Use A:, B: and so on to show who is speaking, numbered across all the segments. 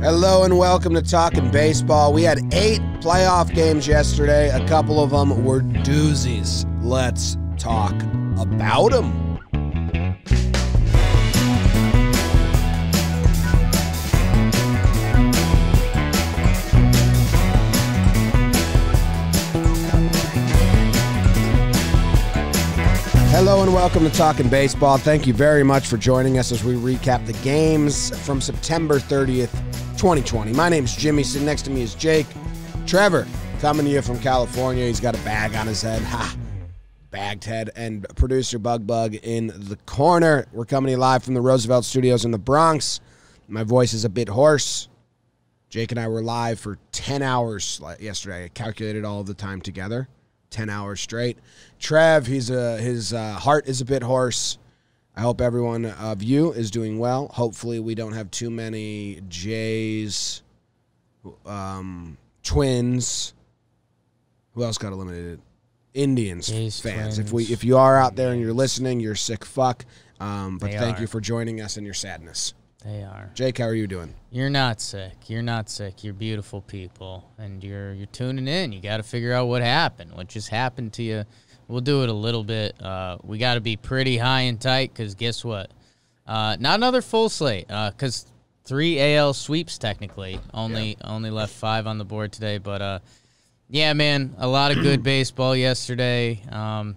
A: Hello and welcome to Talkin' Baseball. We had 8 playoff games yesterday. A couple of them were doozies. Let's talk about them. Hello and welcome to Talkin' Baseball. Thank you very much for joining us as we recap the games from September 30th, 2020. My name's Jimmy. Sitting next to me is Jake. Trevor, coming to you from California. He's got a bag on his head. Ha! Bagged head. And producer Bug in the corner. We're coming to you live from the Roosevelt Studios in the Bronx. My voice is a bit hoarse. Jake and I were live for 10 hours yesterday. I calculated all of the time together. 10 hours straight. Trev, his heart is a bit hoarse. I hope everyone of you is doing well. Hopefully we don't have too many Jays, Twins. Who else got eliminated? Indians
B: Jays,
A: fans.
B: Twins.
A: If you are out there and you're listening, you're sick fuck. But
B: They
A: thank
B: are.
A: you for joining us in your sadness.
B: They are.
A: Jake, how are you doing?
B: You're not sick. You're not sick. You're beautiful people, and you're tuning in. You got to figure out what happened. What just happened to you? We'll do it a little bit. We got to be pretty high and tight because guess what? Not another full slate because 3 AL sweeps technically. Only left 5 on the board today, but yeah, man, a lot of good baseball yesterday. A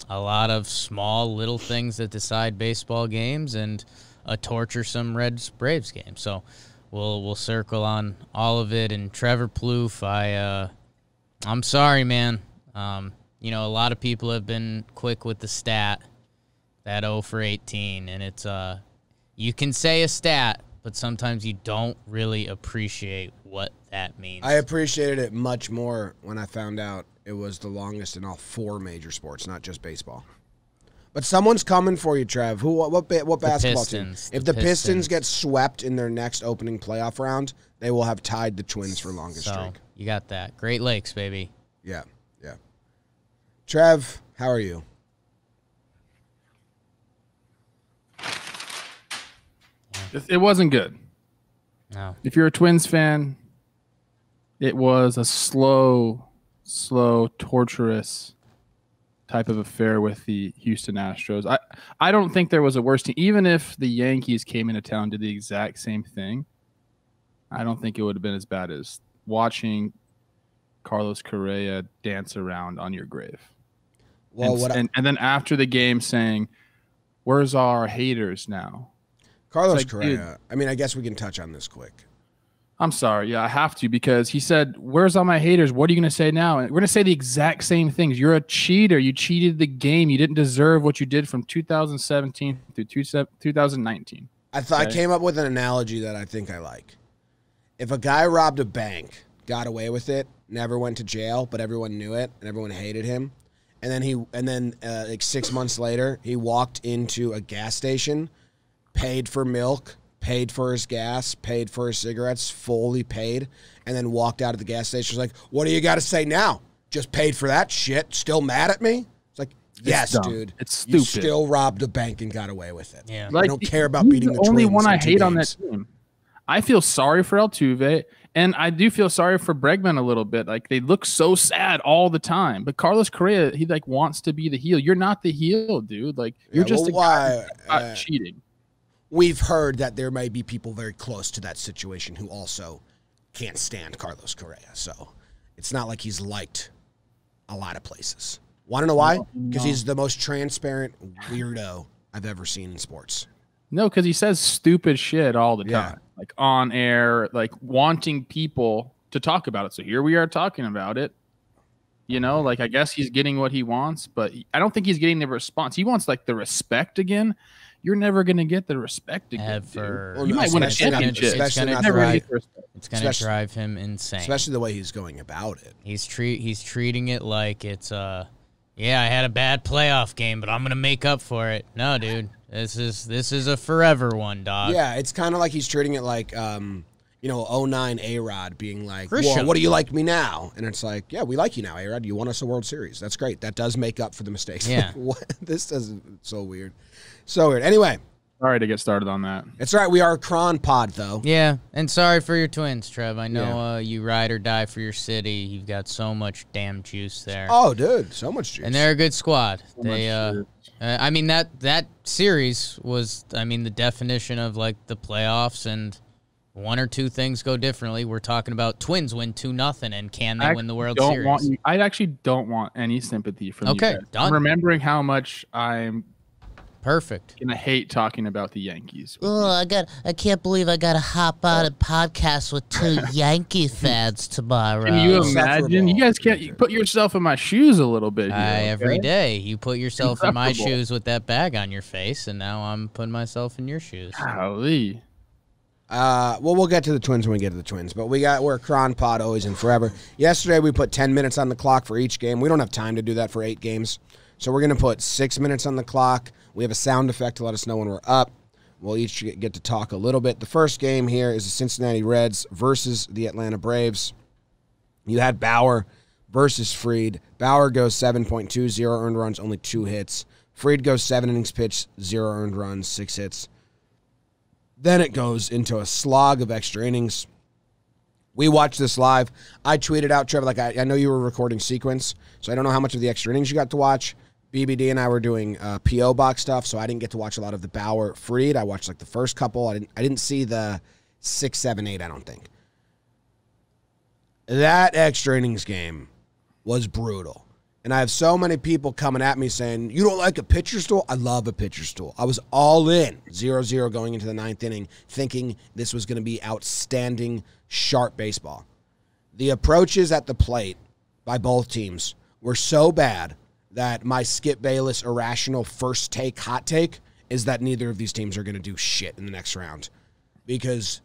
B: lot of small little things that decide baseball games and a torturesome Reds-Braves game. So we'll circle on all of it. And Trevor Plouffe, I'm sorry, man. You know, a lot of people have been quick with the stat, that 0 for 18. And it's you can say a stat, but sometimes you don't really appreciate what that means.
A: I appreciated it much more when I found out it was the longest in all 4 major sports, not just baseball. But someone's coming for you, Trev. What basketball team? If the Pistons get swept in their next opening playoff round, they will have tied the Twins for longest streak.
B: You got that. Great Lakes, baby.
A: Yeah. Trev, how are you?
C: It wasn't good.
B: No.
C: If you're a Twins fan, it was a slow, torturous type of affair with the Houston Astros. I don't think there was a worse team. Even if the Yankees came into town and did the exact same thing, I don't think it would have been as bad as watching Carlos Correa dance around on your grave.
A: Well,
C: and then after the game saying, "Where's our haters now?"
A: Carlos
C: like,
A: Correa,
C: dude,
A: I mean, I guess we can touch on this quick.
C: I'm sorry. Yeah, I have to because he said, "Where's all my haters? What are you going to say now?" And we're going to say the exact same things. You're a cheater. You cheated the game. You didn't deserve what you did from 2017 through 2019.
A: I came up with an analogy that I think I like. If a guy robbed a bank, got away with it, never went to jail, but everyone knew it and everyone hated him, and then like 6 months later, he walked into a gas station, paid for milk, paid for his gas, paid for his cigarettes, fully paid, and then walked out of the gas station. Was like, what do you got to say now? Just paid for that shit? Still mad at me? It's like, yes,
C: dumb.
A: dude.
C: It's stupid.
A: You still robbed a bank and got away with it.
B: Yeah.
A: I don't care about beating the
C: only
A: Twins
C: one I
A: in 2
C: hate on
A: games.
C: that team. I feel sorry for Altuve, and I do feel sorry for Bregman a little bit. Like, they look so sad all the time. But Carlos Correa, he like wants to be the heel. You're not the heel, dude. Like, you're just a guy who's cheating.
A: We've heard that there may be people very close to that situation who also can't stand Carlos Correa. So it's not like he's liked a lot of places. Want to know why? Because he's the most transparent weirdo I've ever seen in sports.
C: No, because he says stupid shit all the
A: Yeah.
C: time. Like, on air, like wanting people to talk about it. So here we are talking about it. You know, like, I guess he's getting what he wants, but I don't think he's getting the response. He wants, like, the respect again. You're never going to get the respect again.
B: Ever.
A: Well,
C: You might win a championship.
B: It's going to
C: Never gonna get the respect.
B: drive him insane.
A: Especially the way he's going about it.
B: He's treating it like it's yeah, I had a bad playoff game, but I'm gonna make up for it. No, dude, this is a forever one, dog.
A: Yeah, it's kind of like he's treating it like 09 A-Rod being like,
B: Christian.
A: well, what do you like me now? And it's like, yeah, we like you now, A-Rod. You won us a World Series. That's great. That does make up for the mistakes.
B: Yeah.
A: What? This doesn't, so weird. So weird. Anyway,
C: Sorry to get started on that.
A: It's all right. We are a Cron pod, though.
B: Yeah, and sorry for your Twins, Trev. I know you ride or die for your city. You've got so much damn juice there.
A: Oh, dude, so much juice.
B: And they're a good squad.
C: So
B: I mean, that series was, I mean, the definition of, like, the playoffs, and one or two things go differently. We're talking about Twins win 2-0, and can they win the World Series?
C: I actually don't want any sympathy from you guys.
B: Done.
C: I'm remembering how much I'm
B: perfect
C: gonna hate talking about the Yankees.
D: Oh, I can't believe I gotta hop on a podcast with two Yankee fans tomorrow.
C: Can you imagine? You guys can't put yourself in my shoes a little bit here.
B: Every day you put yourself in my shoes with that bag on your face, and now I'm putting myself in your shoes.
C: Golly.
A: Well, we'll get to the Twins when we get to the Twins, but we're a Cron pod always and forever. Yesterday, we put 10 minutes on the clock for each game. We don't have time to do that for 8 games, so we're going to put 6 minutes on the clock. We have a sound effect to let us know when we're up. We'll each get to talk a little bit. The first game here is the Cincinnati Reds versus the Atlanta Braves. You had Bauer versus Fried. Bauer goes 7.2, 0 earned runs, only 2 hits. Fried goes 7 innings pitched, 0 earned runs, 6 hits. Then it goes into a slog of extra innings. We watched this live. I tweeted out, Trevor, like I know you were recording sequence, so I don't know how much of the extra innings you got to watch. BBD and I were doing P.O. box stuff, so I didn't get to watch a lot of the Bauer Fried. I watched like the first couple. I didn't see the 6, 7, 8, I don't think. That extra innings game was brutal. And I have so many people coming at me saying, you don't like a pitcher's duel? I love a pitcher's duel. I was all in, 0-0 going into the 9th inning, thinking this was going to be outstanding, sharp baseball. The approaches at the plate by both teams were so bad that my Skip Bayless irrational first take, hot take, is that neither of these teams are going to do shit in the next round. Because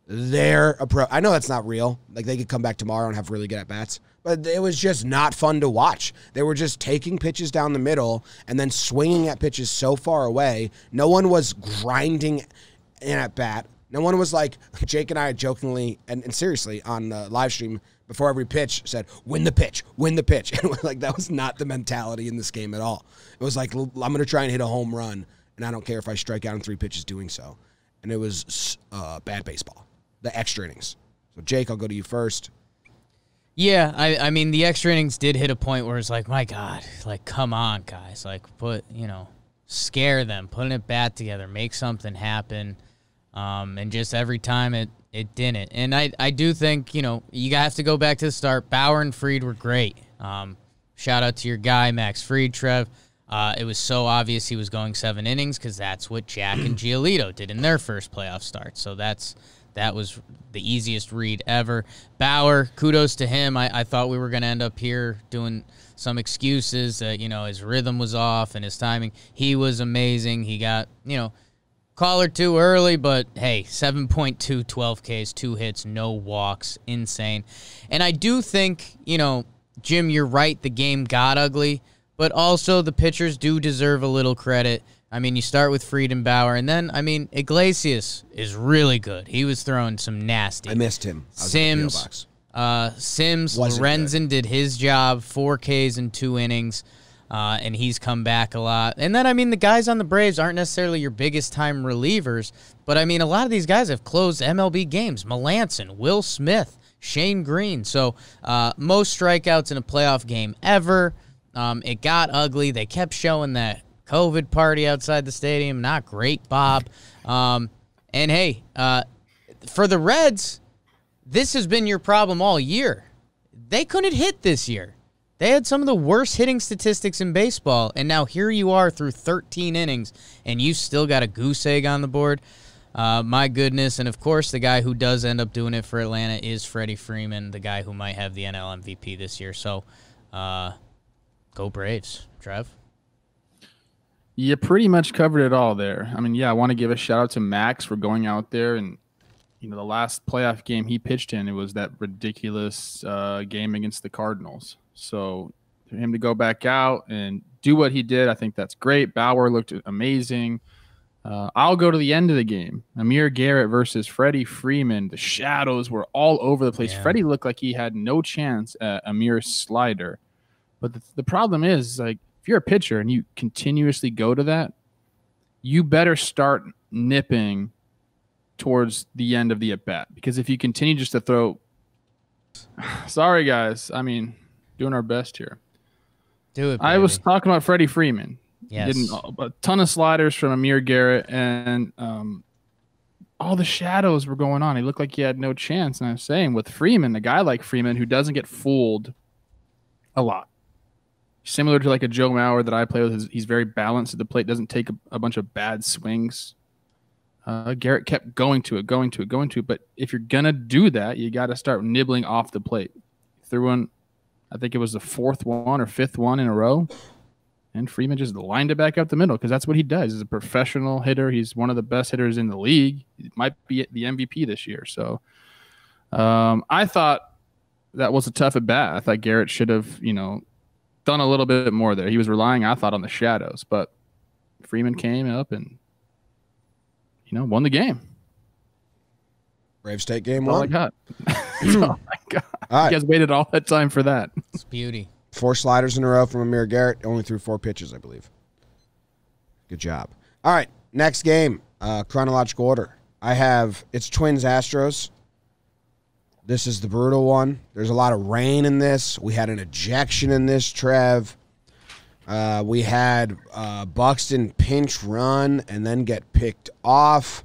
A: their approach, I know that's not real. Like, they could come back tomorrow and have really good at-bats. But it was just not fun to watch. They were just taking pitches down the middle and then swinging at pitches so far away. No one was grinding in at bat. No one was like, Jake and I jokingly and seriously on the live stream before every pitch said, win the pitch, win the pitch. And we're like, that was not the mentality in this game at all. It was like, I'm going to try and hit a home run, and I don't care if I strike out in 3 pitches doing so. And it was bad baseball, the extra innings. So, Jake, I'll go to you first.
B: Yeah, I mean, the extra innings did hit a point where it's like, my God, like, come on, guys. Like, scare them, put a bat together, make something happen. And just every time it didn't. And I do think, you have to go back to the start. Bauer and Fried were great. Shout out to your guy, Max Fried, Trev. It was so obvious he was going 7 innings because that's what Jack and Giolito did in their first playoff start. So that was the easiest read ever. Bauer, kudos to him. I thought we were going to end up here doing some excuses that, his rhythm was off and his timing. He was amazing. He got, call or 2 early, but hey, 7.2, 12 Ks, 2 hits, no walks, insane. And I do think, Jim, you're right, the game got ugly, but also the pitchers do deserve a little credit. I mean, you start with Fried and Bauer, and then, Iglesias is really good. He was throwing some nasty.
A: I missed him.
B: Sims, Lorenzen did his job, 4 Ks in 2 innings. And he's come back a lot. And then, the guys on the Braves aren't necessarily your biggest-time relievers, but, a lot of these guys have closed MLB games. Melanson, Will Smith, Shane Green. So, most strikeouts in a playoff game ever. It got ugly. They kept showing that COVID party outside the stadium. Not great, Bob. And, hey, for the Reds, this has been your problem all year. They couldn't hit this year. They had some of the worst hitting statistics in baseball, and now here you are through 13 innings, and you still got a goose egg on the board. My goodness, and of course the guy who does end up doing it for Atlanta is Freddie Freeman, the guy who might have the NL MVP this year. So go Braves. Trev?
C: You pretty much covered it all there. I want to give a shout-out to Max for going out there and, the last playoff game he pitched in, it was that ridiculous game against the Cardinals. So for him to go back out and do what he did, I think that's great. Bauer looked amazing. I'll go to the end of the game. Amir Garrett versus Freddie Freeman. The shadows were all over the place. Yeah. Freddie looked like he had no chance at Amir's slider. But the problem is, like, if you're a pitcher and you continuously go to that, you better start nipping towards the end of the at-bat. Because if you continue just to throw... Sorry, guys. I mean, doing our best here.
B: Do it, baby.
C: I was talking about Freddie Freeman.
B: Yes.
C: Getting a ton of sliders from Amir Garrett, and all the shadows were going on. He looked like he had no chance. And I was saying, with Freeman, a guy like Freeman who doesn't get fooled a lot, similar to like a Joe Mauer that I play with, he's very balanced at the plate, doesn't take a bunch of bad swings. Garrett kept going to it. But if you're going to do that, you got to start nibbling off the plate. Threw one, I think it was the fourth one or fifth one in a row. And Freeman just lined it back up the middle because that's what he does. He's a professional hitter. He's one of the best hitters in the league. He might be the MVP this year. So I thought that was a tough at bat. I thought Garrett should have, done a little bit more there. He was relying, I thought, on the shadows. But Freeman came up and, won the game.
A: Braves State game
C: All I
A: one.
C: got. That's all I got.
A: All right.
C: You guys waited all that time for that.
B: It's beauty.
A: 4 sliders in a row from Amir Garrett. Only threw 4 pitches, I believe. Good job. All right, next game, chronological order. It's Twins Astros. This is the brutal one. There's a lot of rain in this. We had an ejection in this, Trev. We had Buxton pinch run and then get picked off.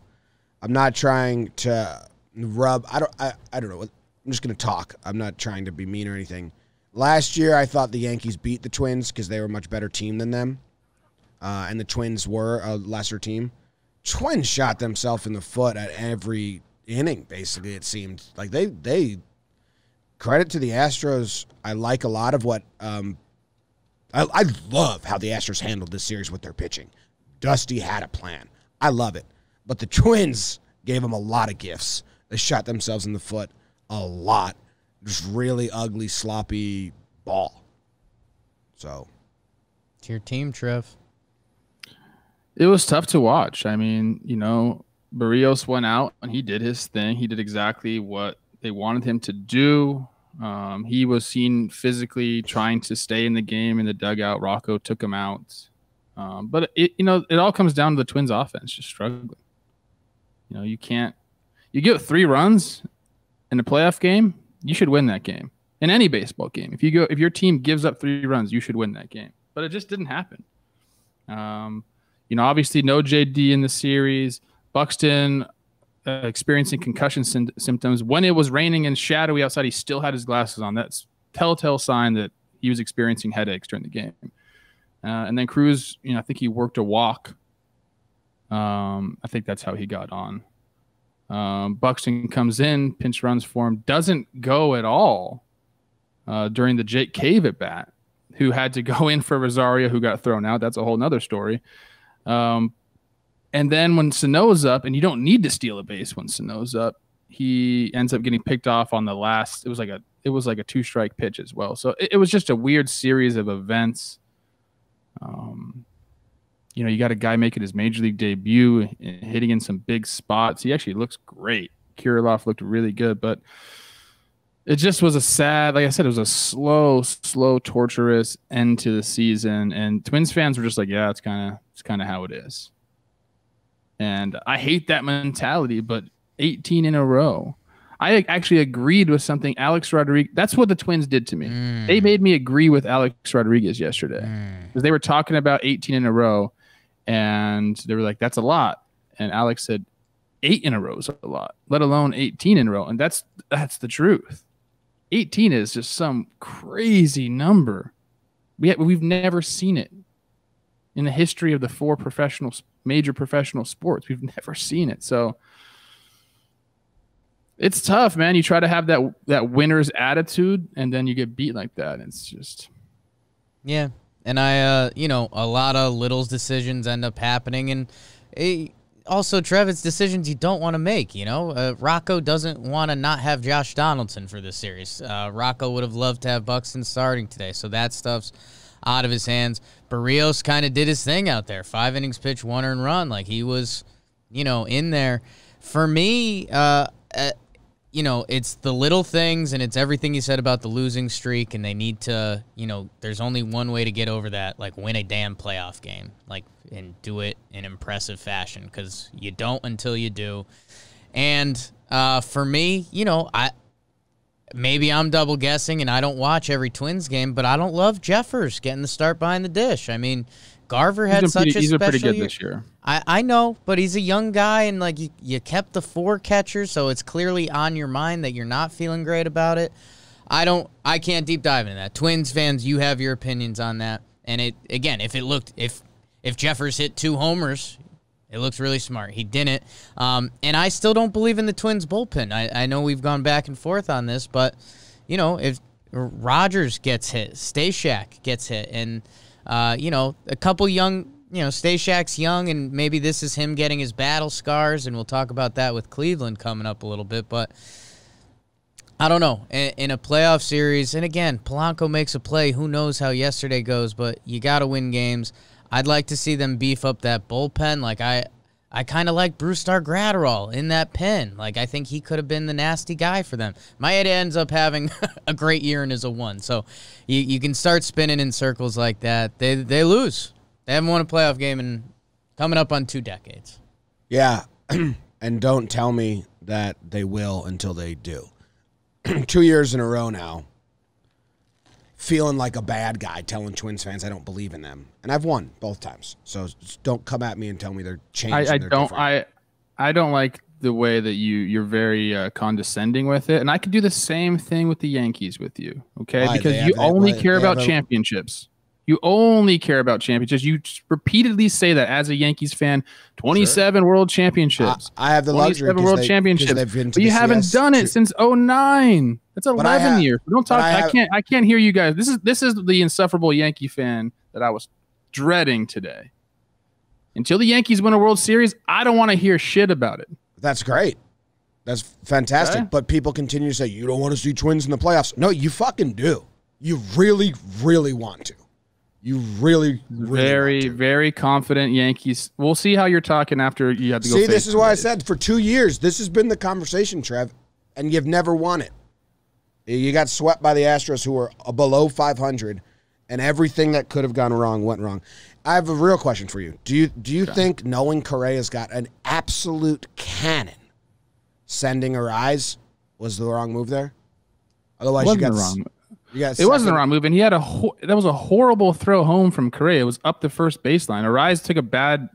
A: I'm not trying to rub. I don't know. I'm just going to talk. I'm not trying to be mean or anything. Last year, I thought the Yankees beat the Twins because they were a much better team than them. And the Twins were a lesser team. Twins shot themselves in the foot at every inning, basically, it seemed. Like, they credit to the Astros. I like a lot of what I love how the Astros handled this series with their pitching. Dusty had a plan. I love it. But the Twins gave them a lot of gifts. They shot themselves in the foot a lot. Just really ugly, sloppy ball. So,
B: It's your team, Trev.
C: It was tough to watch. I mean, Barrios went out and he did his thing. He did exactly what they wanted him to do. He was seen physically trying to stay in the game in the dugout. Rocco took him out. But it all comes down to the Twins offense just struggling. You get 3 runs in a playoff game, you should win that game. In any baseball game, if your team gives up 3 runs, you should win that game. But it just didn't happen. Obviously no JD in the series. Buxton experiencing concussion symptoms. When it was raining and shadowy outside, he still had his glasses on. That's telltale sign that he was experiencing headaches during the game. And then Cruz, I think he worked a walk. I think that's how he got on. Buxton comes in, pinch runs for him, doesn't go at all during the Jake Cave at bat, who had to go in for Rosario, who got thrown out. That's a whole nother story. And then when Sano's up, and you don't need to steal a base when Sano's up, he ends up getting picked off on the last. It was like a 2-strike pitch as well. So it was just a weird series of events. You got a guy making his major league debut, hitting in some big spots. He actually looks great. Kirilloff looked really good, but it just was a sad, like I said, it was a slow, torturous end to the season. And Twins fans were just like, yeah, it's kind of how it is. And I hate that mentality, but 18 in a row. I actually agreed with something Alex Rodriguez. That's what the Twins did to me. They made me agree with Alex Rodriguez yesterday because they were talking about 18 in a row, and they were like, "That's a lot." And Alex said, 8 in a row is a lot, let alone 18 in a row. And that's the truth. 18 is just some crazy number. We've never seen it in the history of the 4 major professional sports. We've never seen it. So it's tough, man. You try to have that winner's attitude, and then you get beat like that. It's just...
B: Yeah. And a lot of Little's decisions end up happening. And also, Trev, it's decisions you don't want to make, Rocco doesn't want to not have Josh Donaldson for this series. Rocco would have loved to have Buxton starting today, so that stuff's out of his hands. Barrios kind of did his thing out there. 5 innings pitched, 1 earned run. Like, he was, in there. For me, it's the little things, and it's everything you said about the losing streak, and they need to, there's only one way to get over that, like win a damn playoff game, and do it in impressive fashion, because you don't until you do. And for me, maybe I'm double guessing, and I don't watch every Twins game, but I don't love Jeffers getting the start behind the dish. I mean, Garver had
C: he's been
B: special
C: pretty good
B: year.
C: this year.
B: I know, but he's a young guy, and you kept the 4 catchers, so it's clearly on your mind that you're not feeling great about it. I can't deep dive into that. Twins fans, you have your opinions on that. And if Jeffers hit 2 homers, it looks really smart. He didn't. And I still don't believe in the Twins bullpen. I know we've gone back and forth on this, but if Rogers gets hit, Stashak gets hit, and a couple young, Stashak's young, and maybe this is him getting his battle scars, and we'll talk about that with Cleveland coming up a little bit, but I don't know. In a playoff series, and again, Polanco makes a play. Who knows how yesterday goes, but you got to win games. I'd like to see them beef up that bullpen. I kind of like Brusdar Graterol in that pen. I think he could have been the nasty guy for them. Maeda ends up having a great year and is a 1. So you can start spinning in circles like that. They lose. They haven't won a playoff game in coming up on 2 decades.
A: Yeah, and don't tell me that they will until they do. 2 years in a row now, feeling like a bad guy, telling Twins fans I don't believe in them. And I've won both times. So just don't come at me and tell me they're changing.
C: I don't like the way that you're very condescending with it. And I could do the same thing with the Yankees with you, okay?
A: Why?
C: Because you only care about championships. You only care about championships. You repeatedly say that as a Yankees fan. 27 world championships.
A: I have the luxury.
C: 27 world championships. But you haven't done it since 2009. That's 11 years. Don't talk. I can't hear you guys. This is the insufferable Yankee fan that I was dreading today. Until the Yankees win a World Series, I don't want to hear shit about it.
A: That's great. That's fantastic. Okay. But people continue to say, you don't want to see Twins in the playoffs. No, you fucking do. You really, really want to. You really, really
C: very confident Yankees. We'll see how you're talking after you have to go.
A: See, this is why I said for 2 years, this has been the conversation, Trev, and you've never won it. You got swept by the Astros, who were below 500, and everything that could have gone wrong went wrong. I have a real question for you. Do you think knowing Correa's got an absolute cannon, sending Arise was the wrong move there? Otherwise,
C: it wasn't the wrong move, and he had that was a horrible throw home from Correa. It was up the first baseline. Arise took a bad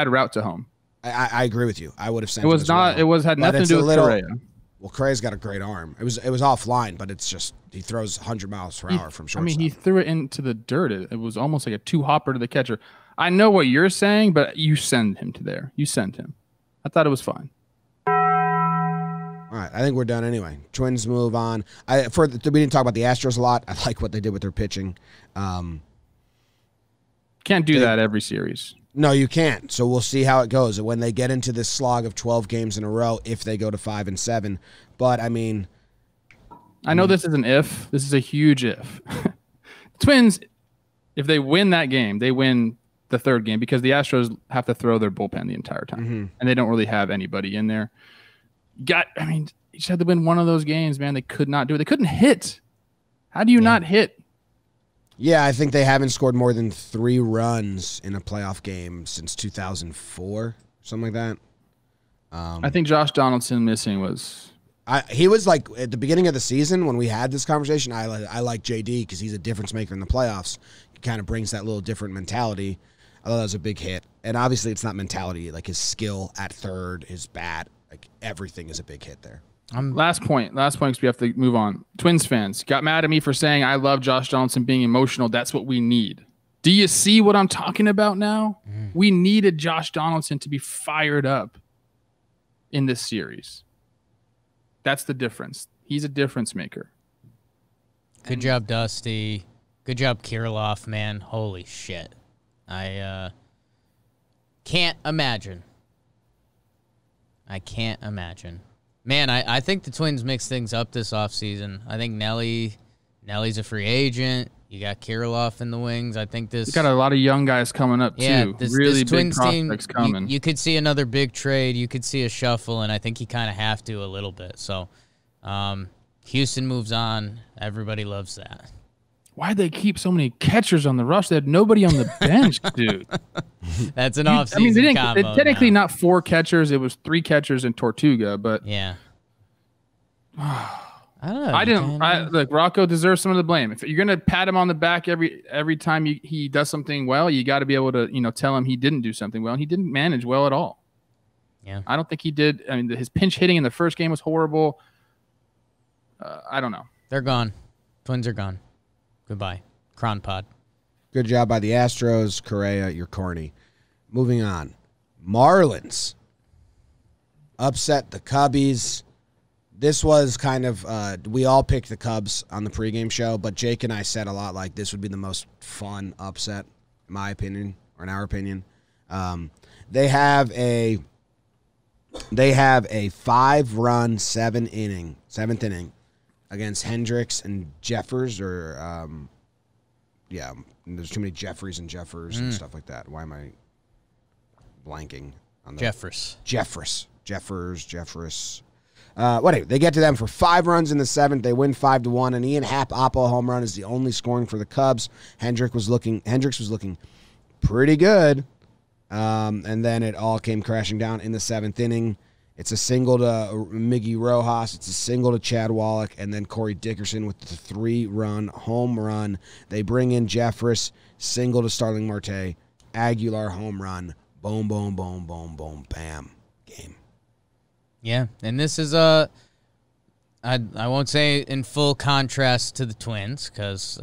C: route to home.
A: I agree with you. I would have sent
C: it. It had nothing to do with Correa.
A: Well, Correa's got a great arm. It was offline, but it's just he throws 100 miles per hour from shortstop.
C: I mean, he threw it into the dirt. It was almost like a 2-hopper to the catcher. I know what you're saying, but you send him to there. You sent him. I thought it was fine.
A: All right, I think we're done anyway. Twins move on. We didn't talk about the Astros a lot. I like what they did with their pitching.
C: Can't do that every series.
A: No, you can't. So we'll see how it goes when they get into this slog of 12 games in a row. If they go to 5-7, but I mean,
C: I know this is an if. This is a huge if. Twins, if they win that game, they win the 3rd game because the Astros have to throw their bullpen the entire time, and they don't really have anybody in there. You just had to win one of those games, man. They could not do it. They couldn't hit. How do you not hit?
A: Yeah, I think they haven't scored more than 3 runs in a playoff game since 2004, something like that.
C: I think Josh Donaldson missing was...
A: he was like, at the beginning of the season when we had this conversation, I like JD because he's a difference maker in the playoffs. He kind of brings that little different mentality. I thought that was a big hit. And obviously it's not mentality. Like his skill at third, his bat, like everything is a big hit there.
C: Last point, because we have to move on. Twins fans got mad at me for saying I love Josh Donaldson being emotional. That's what we need. Do you see what I'm talking about now? We needed Josh Donaldson to be fired up in this series. That's the difference. He's a difference maker.
B: Good job, Dusty. Good job, Kirilloff, man. Holy shit. I can't imagine. Man, I think the Twins mix things up this offseason. I think Nelly's a free agent. You got Kirilloff in the wings. I think this.
C: You got a lot of young guys coming up too. Really big
B: Twins
C: prospects
B: team,
C: coming.
B: You could see another big trade. You could see a shuffle, and I think you kind of have to a little bit. So, Houston moves on. Everybody loves that.
C: Why'd they keep so many catchers on the rush? They had nobody on the bench, dude.
B: That's an off-season combo.
C: Technically not 4 catchers. It was 3 catchers in Tortuga, but
B: yeah. I don't know.
C: Look, Rocco deserves some of the blame. If you're gonna pat him on the back every time he does something well, you got to be able to tell him he didn't do something well, and he didn't manage well at all.
B: Yeah,
C: I don't think he did. I mean, his pinch hitting in the first game was horrible. I don't know.
B: They're gone. Twins are gone. Goodbye, Cron Pod.
A: Good job by the Astros. Correa, you're corny. Moving on. Marlins upset the Cubbies. This was kind of, we all picked the Cubs on the pregame show, but Jake and I said a lot like this would be the most fun upset, in my opinion, or in our opinion. They have a 5-run, 7th inning against Hendricks and Jeffers, or, there's too many Jeffries and Jeffers and stuff like that. Why am I blanking on that? Jeffers. Whatever. They get to them for 5 runs in the 7th. They win 5-1. An Ian Happ Oppo home run is the only scoring for the Cubs. Hendricks was looking pretty good, and then it all came crashing down in the 7th inning. It's a single to Miggy Rojas. It's a single to Chad Wallach, and then Corey Dickerson with the 3-run home run. They bring in Jeffress, single to Starling Marte, Aguilar home run. Boom, boom, boom, boom, boom, bam. Game.
B: Yeah, and this is I won't say in full contrast to the Twins because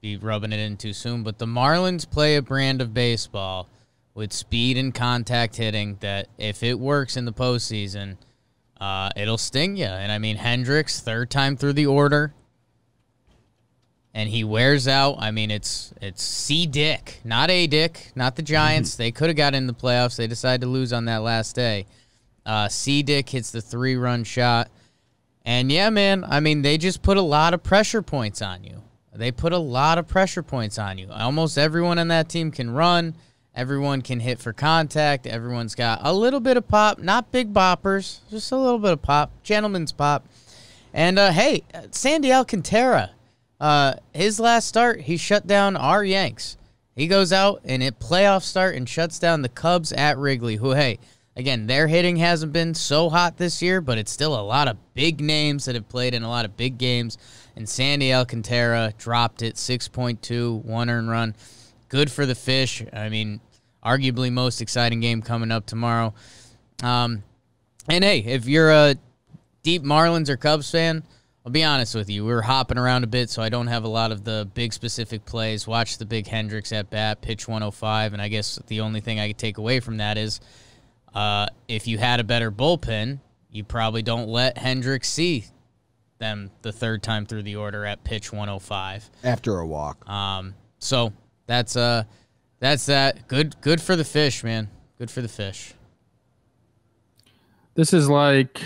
B: be rubbing it in too soon, but the Marlins play a brand of baseball with speed and contact hitting that if it works in the postseason, it'll sting you. And I mean, Hendricks, 3rd time through the order, and he wears out. I mean, it's C. Dick, not A. Dick, not the Giants. They could have got in the playoffs. They decided to lose on that last day. C. Dick hits the 3-run shot. And, yeah, man, I mean, they just put a lot of pressure points on you. Almost everyone on that team can run. Everyone can hit for contact. Everyone's got a little bit of pop. Not big boppers, just a little bit of pop. Gentleman's pop. And, hey, Sandy Alcantara, his last start, he shut down our Yanks. He goes out in a playoff start and shuts down the Cubs at Wrigley, who, hey, again, their hitting hasn't been so hot this year, but it's still a lot of big names that have played in a lot of big games. And Sandy Alcantara dropped it, 6.2, 1 earned run. Good for the Fish. I mean, arguably most exciting game coming up tomorrow. And, hey, if you're a deep Marlins or Cubs fan, I'll be honest with you. We were hopping around a bit, so I don't have a lot of the big specific plays. Watch the big Hendricks at bat, pitch 105, and I guess the only thing I could take away from that is if you had a better bullpen, you probably don't let Hendricks see them the 3rd time through the order at pitch 105
A: after a walk.
B: So that's that. Good for the Fish, man. Good for the Fish.
C: This is like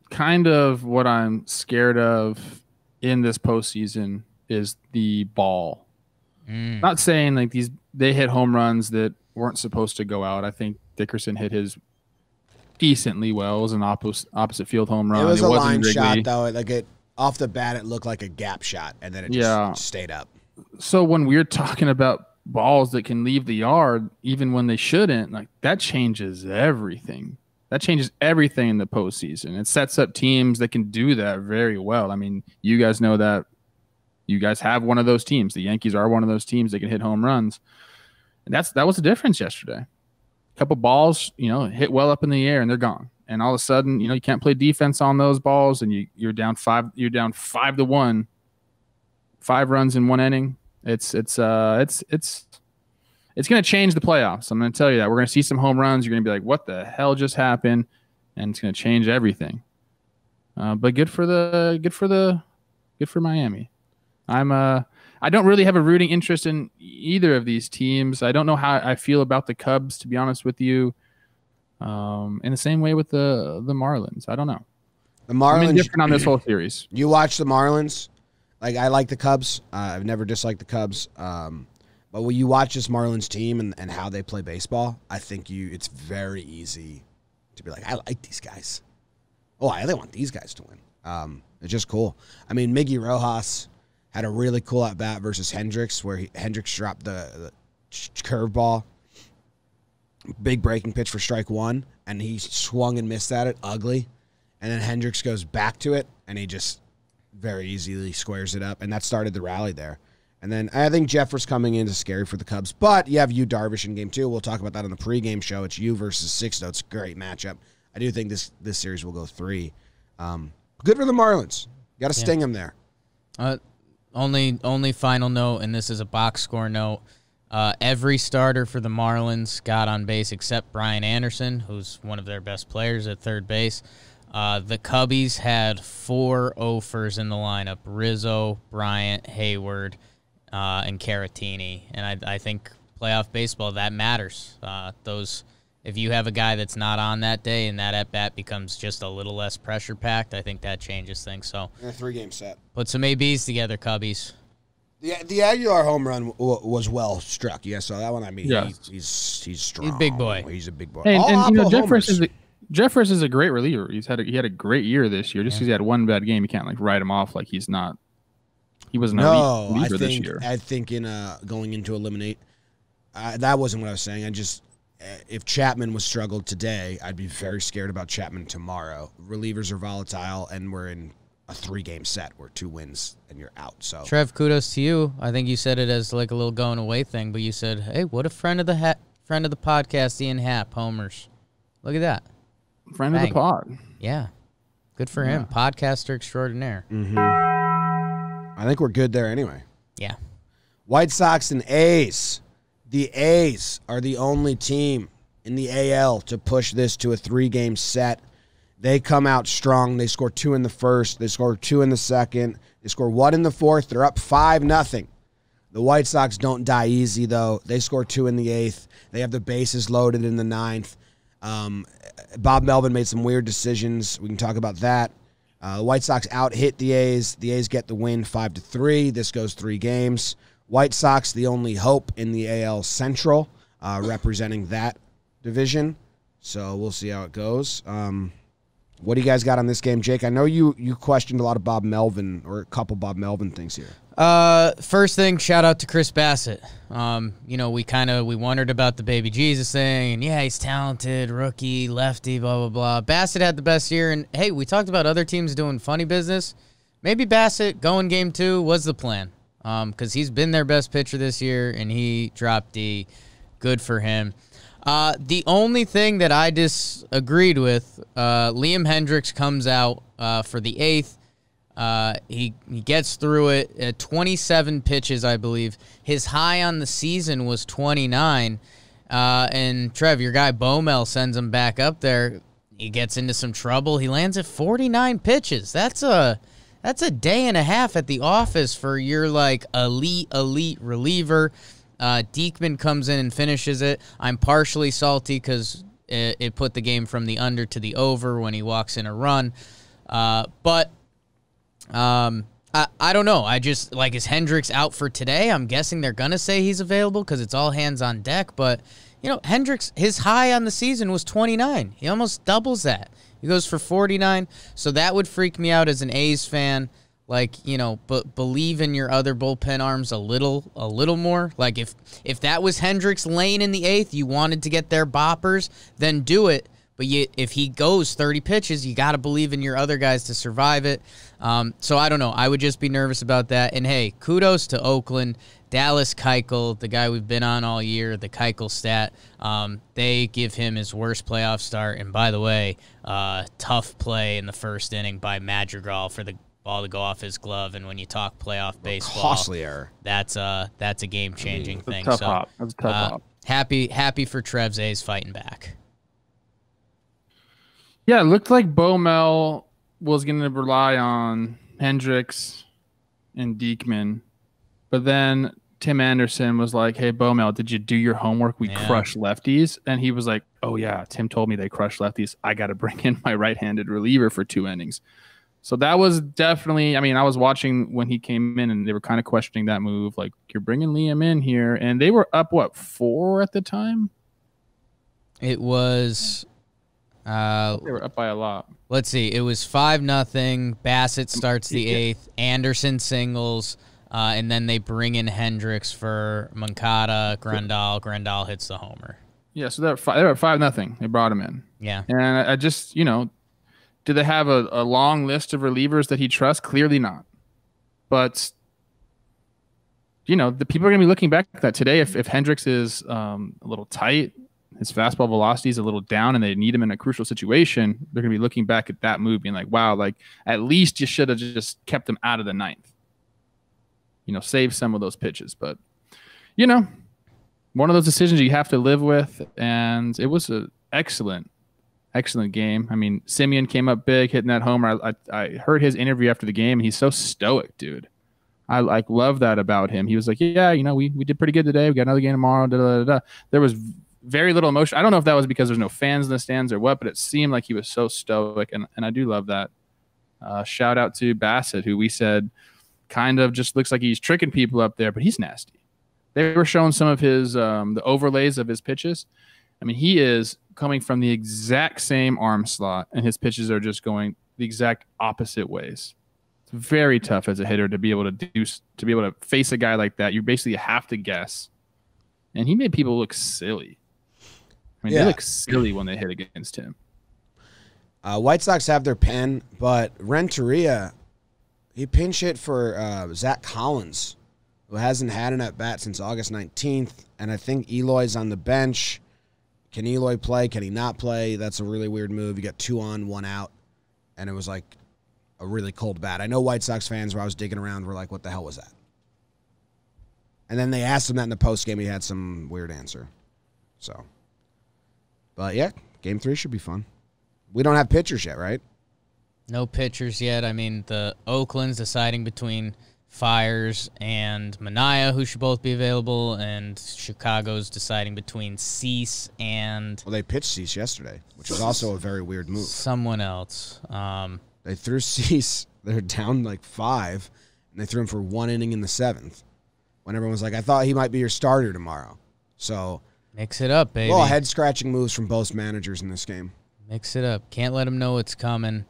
C: kind of what I'm scared of in this postseason is the ball. Not saying like they hit home runs that weren't supposed to go out. I think Dickerson hit his decently well. It was an opposite field home run.
A: It was a line shot, though. Like off the bat, it looked like a gap shot, and then it just stayed up.
C: So when we're talking about balls that can leave the yard, even when they shouldn't, like that changes everything. That changes everything in the postseason. It sets up teams that can do that very well. I mean, you guys know that. You guys have one of those teams. The Yankees are one of those teams that can hit home runs. And that was the difference yesterday. A couple balls, hit well up in the air and they're gone. And all of a sudden, you can't play defense on those balls and you're down 5-1. 5 runs in 1 inning. It's going to change the playoffs. I'm going to tell you that. We're going to see some home runs. You're going to be like, what the hell just happened? And it's going to change everything. But good for Miami. I don't really have a rooting interest in either of these teams. I don't know how I feel about the Cubs, to be honest with you. In the same way with the Marlins. I don't know.
A: The Marlins,
C: different on this whole series.
A: You watch the Marlins. Like, I like the Cubs. I've never disliked the Cubs. But when you watch this Marlins team and how they play baseball, I think it's very easy to be like, I like these guys. Oh, I really want these guys to win. It's just cool. I mean, Miggy Rojas had a really cool at-bat versus Hendricks where Hendricks dropped the curveball. Big breaking pitch for strike one, and he swung and missed at it, ugly. And then Hendricks goes back to it, and he just very easily squares it up, and that started the rally there. And then I think Jeffers coming in is scary for the Cubs, but you have Yu Darvish in game 2. We'll talk about that on the pregame show. It's Yu versus Sixto. It's a great matchup. I do think this series will go 3. Good for the Marlins. Got to sting them there.
B: Only final note, and this is a box score note. Every starter for the Marlins got on base except Brian Anderson, who's one of their best players at third base. The Cubbies had 4 offers in the lineup: Rizzo, Bryant, Hayward, and Caratini. And I think playoff baseball, that matters. If you have a guy that's not on that day and that at-bat becomes just a little less pressure-packed, I think that changes things. So,
A: a 3-game set.
B: Put some ABs together, Cubbies.
A: The Aguilar home run was well struck. Yeah, so that one, I mean,
C: yes.
A: he's strong.
B: He's a big boy.
A: He's a big boy.
C: And you know, Jeffers is a great reliever. He had a great year this year. Just because he had one bad game, you can't write him off like he's not. He wasn't a reliever this year.
A: I think in going into eliminate, that wasn't what I was saying. If Chapman was struggled today, I'd be very scared about Chapman tomorrow. Relievers are volatile, and we're in a 3-game set where 2 wins and you're out. So
B: Trev, kudos to you. I think you said it as like a little going away thing, but you said, "Hey, what a friend of the podcast, Ian Happ, homers." Look at that.
C: Friend of the pod.
B: Yeah. Good for him. Podcaster extraordinaire.
A: Mm-hmm. I think we're good there anyway.
B: Yeah.
A: White Sox and A's. The A's are the only team in the AL to push this to a 3-game set. They come out strong. They score 2 in the first. They score 2 in the second. They score 1 in the fourth. They're up 5-0. The White Sox don't die easy, though. They score 2 in the 8th. They have the bases loaded in the 9th. Bob Melvin made some weird decisions. We can talk about that. The White Sox out-hit the A's. The A's get the win 5-3. This goes 3 games. White Sox, the only hope in the AL Central, representing that division. So we'll see how it goes. What do you guys got on this game, Jake? I know you questioned a lot of Bob Melvin, or a couple Bob Melvin things here.
B: First thing, shout out to Chris Bassett. We wondered about the baby Jesus thing, and yeah, he's talented, rookie, lefty, blah, blah, blah. Bassett had the best year, and hey, we talked about other teams doing funny business. Maybe Bassett going game 2 was the plan, because he's been their best pitcher this year, and he dropped D. Good for him. The only thing that I disagreed with, Liam Hendricks comes out for the 8th. He gets through it at 27 pitches, I believe. His high on the season was 29. And Trev, your guy Bomel sends him back up there. He gets into some trouble. He lands at 49 pitches. That's a day and a half at the office for your like elite reliever. Diekman comes in and finishes it. I'm partially salty because it put the game from the under to the over when he walks in a run. But I don't know. I just, like, is Hendricks out for today? I'm guessing they're going to say he's available because it's all hands on deck. But, Hendricks, his high on the season was 29. He almost doubles that. He goes for 49. So that would freak me out as an A's fan. Like, but believe in your other bullpen arms a little more. Like, if that was Hendricks Lane in the 8th, you wanted to get their boppers, then do it. But if he goes 30 pitches, you got to believe in your other guys to survive it. So I don't know. I would just be nervous about that. And, hey, kudos to Oakland. Dallas Keuchel, the guy we've been on all year, the Keuchel stat. They give him his worst playoff start. And, by the way, tough play in the first inning by Madrigal for the ball to go off his glove, and when you talk playoff baseball,
A: costly error.
B: That's a game-changing thing.
C: Tough hop. That's a tough hop.
B: Happy for Trev's A's fighting back.
C: Yeah, it looked like Bomel was going to rely on Hendricks and Diekman, but then Tim Anderson was like, "Hey, Bomel, did you do your homework? We crush lefties," and he was like, "Oh yeah, Tim told me they crush lefties. I got to bring in my right-handed reliever for 2 innings." So that was definitely, I mean, I was watching when he came in and they were kind of questioning that move. Like, you're bringing Liam in here. And they were up, what, 4 at the time?
B: It was.
C: They were up by a lot.
B: Let's see. It was 5-0. Bassett starts the 8th. Anderson singles. And then they bring in Hendricks for Moncada, Grandal. Grandal hits the homer.
C: Yeah, so they were 5-0. They brought him in.
B: Yeah.
C: And I just, do they have a long list of relievers that he trusts? Clearly not. But, the people are going to be looking back at that today. If Hendricks is a little tight, his fastball velocity is a little down, and they need him in a crucial situation, they're going to be looking back at that move being like, wow, like at least you should have just kept him out of the 9th. Save some of those pitches. But, one of those decisions you have to live with, and it was an excellent game. I mean, Simeon came up big, hitting that homer. I heard his interview after the game, and he's so stoic, dude. I love that about him. He was like, yeah, we did pretty good today. We got another game tomorrow. Da, da, da, da. There was very little emotion. I don't know if that was because there's no fans in the stands or what, but it seemed like he was so stoic, and I do love that. Shout out to Bassett, who we said kind of just looks like he's tricking people up there, but he's nasty. They were showing some of his the overlays of his pitches. I mean, he is coming from the exact same arm slot, and his pitches are just going the exact opposite ways. It's very tough as a hitter to be able to face a guy like that. You basically have to guess, and he made people look silly. I mean, They look silly when they hit against him.
A: White Sox have their pen, but Renteria, he pinch hit for Zach Collins, who hasn't had an at-bat since August 19th, and I think Eloy's on the bench. Can Eloy play? Can he not play? That's a really weird move. You got 2 on, 1 out, and it was like a really cold bat. I know White Sox fans, where I was digging around, were like, what the hell was that? And then they asked him that in the postgame. He had some weird answer. So, but yeah, Game 3 should be fun. We don't have pitchers yet, right?
B: No pitchers yet. I mean, the Oakland's deciding between Fires and Manaea, who should both be available, and Chicago's deciding between Cease and...
A: Well, they pitched Cease yesterday, which was also a very weird move.
B: Someone else.
A: They threw Cease. They're down like 5, and they threw him for 1 inning in the 7th, when everyone was like, I thought he might be your starter tomorrow. So...
B: Mix it up, baby.
A: Well, head-scratching moves from both managers in this game.
B: Mix it up. Can't let them know it's coming.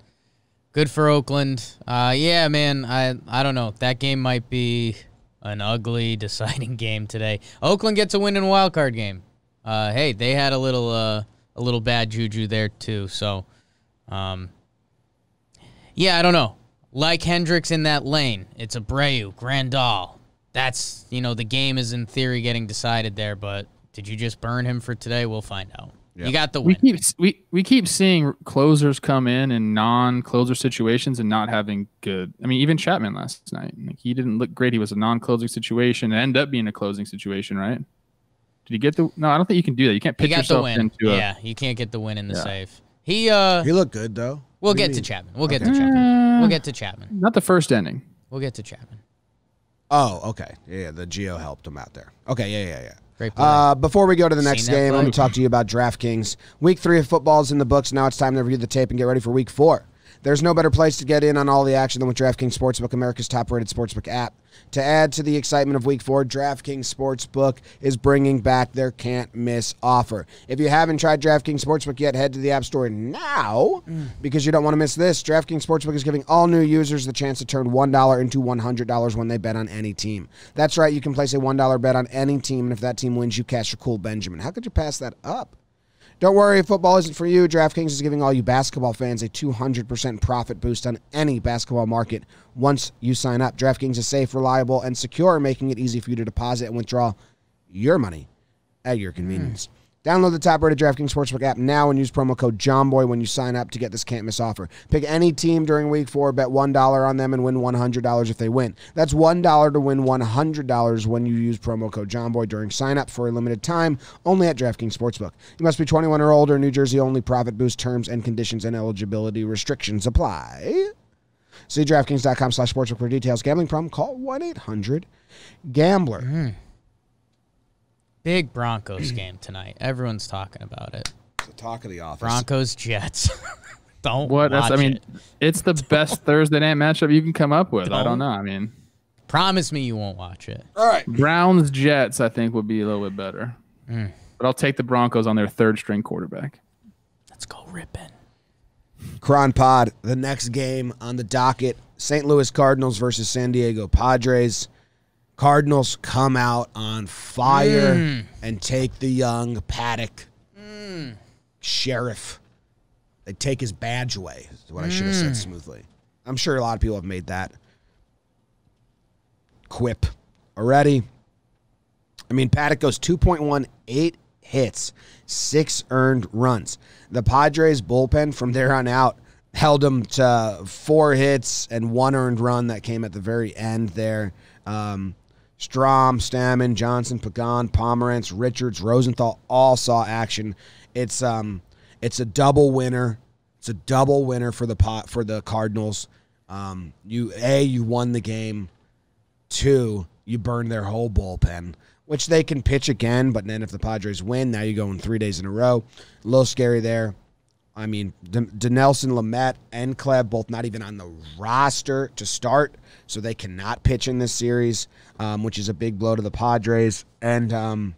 B: Good for Oakland. Yeah, man, I don't know. That game might be an ugly deciding game today. Oakland gets a win in a wild card game. Hey, they had a little bad juju there too. So, yeah, I don't know. Like Hendricks in that lane, it's Abreu, Grandal. That's, the game is in theory getting decided there, but did you just burn him for today? We'll find out. Yep. You got the win.
C: We keep seeing closers come in non-closer situations and not having good. I mean, even Chapman last night, he didn't look great. He was a non-closing situation. It ended up being a closing situation, right? Did he get the? No, I don't think you can do that. You can't pitch yourself into.
B: Yeah, you can't get the win in the save. He
A: looked good though.
B: We'll get to Chapman. We'll get to Chapman.
C: Not the first inning.
B: We'll get to Chapman.
A: Oh, okay. Yeah, the Geo helped him out there. Okay, yeah.
B: Great play.
A: Before we go to the next game, let me talk to you about DraftKings. Week 3 of football is in the books. Now it's time to review the tape and get ready for Week 4. There's no better place to get in on all the action than with DraftKings Sportsbook, America's top-rated sportsbook app. To add to the excitement of Week 4, DraftKings Sportsbook is bringing back their can't-miss offer. If you haven't tried DraftKings Sportsbook yet, head to the App Store now because you don't want to miss this. DraftKings Sportsbook is giving all new users the chance to turn $1 into $100 when they bet on any team. That's right, you can place a $1 bet on any team, and if that team wins, you cash your cool Benjamin. How could you pass that up? Don't worry if football isn't for you. DraftKings is giving all you basketball fans a 200% profit boost on any basketball market once you sign up. DraftKings is safe, reliable, and secure, making it easy for you to deposit and withdraw your money at your convenience. Download the top-rated DraftKings Sportsbook app now and use promo code JOMBOY when you sign up to get this can't-miss offer. Pick any team during Week 4, bet $1 on them, and win $100 if they win. That's $1 to win $100 when you use promo code JOMBOY during sign-up for a limited time, only at DraftKings Sportsbook. You must be 21 or older, New Jersey only, profit boost terms and conditions and eligibility restrictions apply. See DraftKings.com/sportsbook for details. Gambling problem? Call 1-800-GAMBLER.
B: Big Broncos game tonight. Everyone's talking about it.
A: It's the talk of the office.
B: Broncos, Jets. Don't
C: What?
B: watch it.
C: It's the best Thursday night matchup you can come up with. I
B: Don't.
C: don't know. I mean,
B: Promise me you won't watch it.
A: All right.
C: Browns Jets, I think, would be a little bit better. But I'll take the Broncos on their third string quarterback.
B: Let's go ripping.
A: Cron Pod, the next game on the docket, St. Louis Cardinals versus San Diego Padres. Cardinals come out on fire and take the young Paddock sheriff. They take his badge away, is what I should have said smoothly. I'm sure a lot of people have made that quip already. I mean, Paddock goes 2.18 hits, 6 earned runs. The Padres bullpen from there on out held him to 4 hits and 1 earned run that came at the very end there. Strom, Stammen, Johnson, Pagan, Pomerantz, Richards, Rosenthal all saw action. It's a double winner. It's a double winner for the Cardinals. You won the game. 2, you burned their whole bullpen, which they can pitch again, but then if the Padres win, now you're going 3 days in a row. A little scary there. I mean, Dinelson, Lamet, and Kleb both not even on the roster to start, so they cannot pitch in this series, which is a big blow to the Padres. And,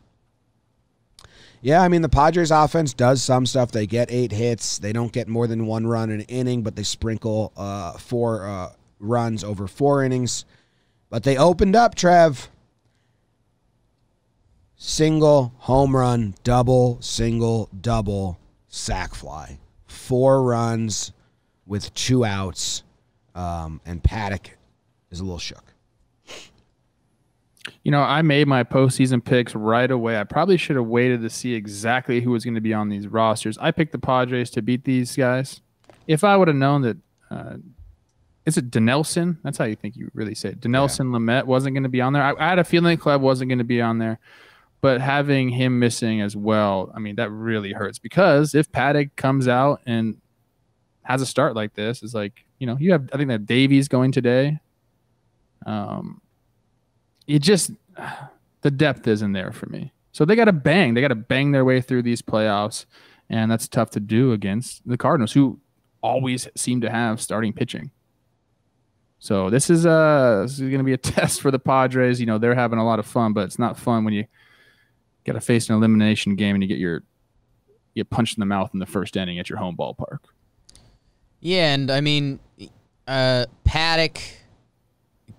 A: yeah, I mean, the Padres offense does some stuff. They get 8 hits. They don't get more than 1 run in an inning, but they sprinkle 4 runs over 4 innings. But they opened up, Trev. Single, home run, double, single, double, sac fly. 4 runs with 2 outs, and Paddock is a little shook.
C: You know, I made my postseason picks right away. I probably should have waited to see exactly who was going to be on these rosters. I picked the Padres to beat these guys. If I would have known that, is it Dinelson? That's how you think you really say it. Dinelson Lamet wasn't going to be on there. I had a feeling Kleb wasn't going to be on there. But having him missing as well, I mean, that really hurts. Because if Paddock comes out and has a start like this, it's like, you know, you have, I think that Davies going today. It just, the depth isn't there for me. So they got to bang. They got to bang their way through these playoffs. And that's tough to do against the Cardinals, who always seem to have starting pitching. So this is going to be a test for the Padres. You know, they're having a lot of fun, but it's not fun when you got to face an elimination game and you get punched in the mouth in the first inning at your home ballpark.
B: Yeah, and I mean, Paddock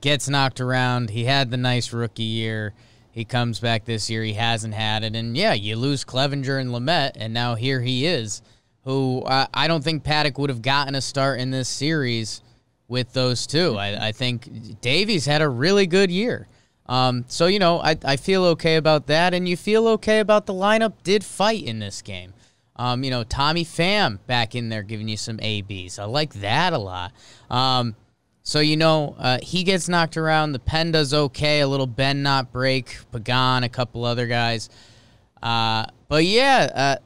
B: gets knocked around. He had the nice rookie year. He comes back this year. He hasn't had it. And, yeah, you lose Clevenger and Lamet, and now here he is, who I don't think Paddock would have gotten a start in this series with those two. I think Davies had a really good year. So, you know, I feel okay about that, and you feel okay about the lineup did fight in this game. You know, Tommy Pham back in there giving you some ABs. I like that a lot. So, you know, he gets knocked around. The pen does okay. A little bend, not break. Pagan, a couple other guys. But, yeah,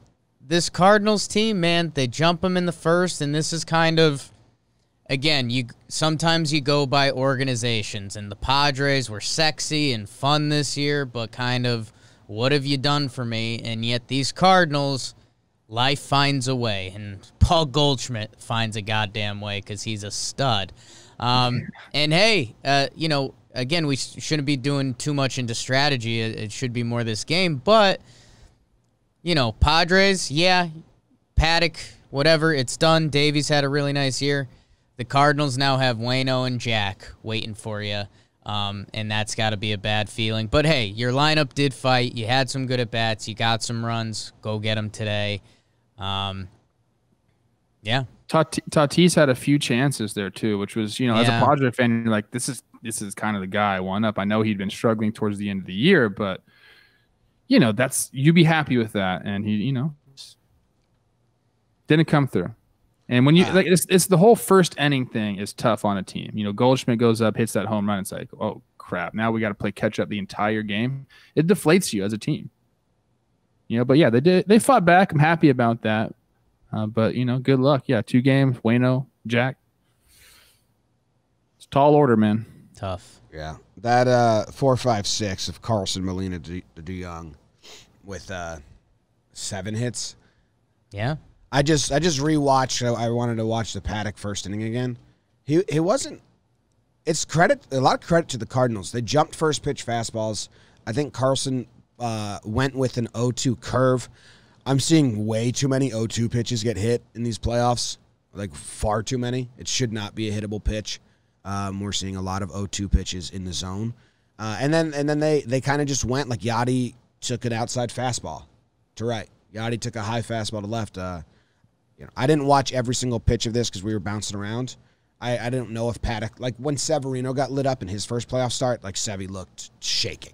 B: this Cardinals team, man, they jump them in the first, and this is kind of, again, sometimes you go by organizations, and the Padres were sexy and fun this year, but kind of, what have you done for me? And yet these Cardinals, life finds a way, and Paul Goldschmidt finds a goddamn way because he's a stud. And hey, you know, again, we shouldn't be doing too much into strategy. It should be more this game, but, you know, Padres, yeah, Paddock, whatever, it's done. Davies had a really nice year. The Cardinals now have Waino and Jack waiting for you, and that's got to be a bad feeling. But, hey, your lineup did fight. You had some good at-bats. You got some runs. Go get them today. Yeah.
C: Tatis had a few chances there, too, which was, you know, as a Padre fan, you're like, this is kind of the guy I want up. I know he'd been struggling towards the end of the year, but, you know, you'd be happy with that. And he, you know, didn't come through. And when you like, it's the whole first inning thing is tough on a team. You know, Goldschmidt goes up, hits that home run. It's like, oh crap! Now we got to play catch up the entire game. It deflates you as a team. You know, but yeah, they fought back. I'm happy about that. But you know, good luck. Yeah, 2 games. Waino, Jack. It's tall order, man.
B: Tough.
A: Yeah, that 4.56 of Carlson, Molina, DeYoung with 7 hits.
B: Yeah.
A: I just rewatched. I wanted to watch the Paddock first inning again. He wasn't. It's a lot of credit to the Cardinals. They jumped first pitch fastballs. I think Carlson went with an 0-2 curve. I'm seeing way too many 0-2 pitches get hit in these playoffs, like far too many. It should not be a hittable pitch. We're seeing a lot of 0-2 pitches in the zone. And then they kind of just went like Yachty took an outside fastball to right. Yachty took a high fastball to left. I didn't watch every single pitch of this because we were bouncing around. I didn't know if Paddock, like when Severino got lit up in his first playoff start, like Sevy looked shaking.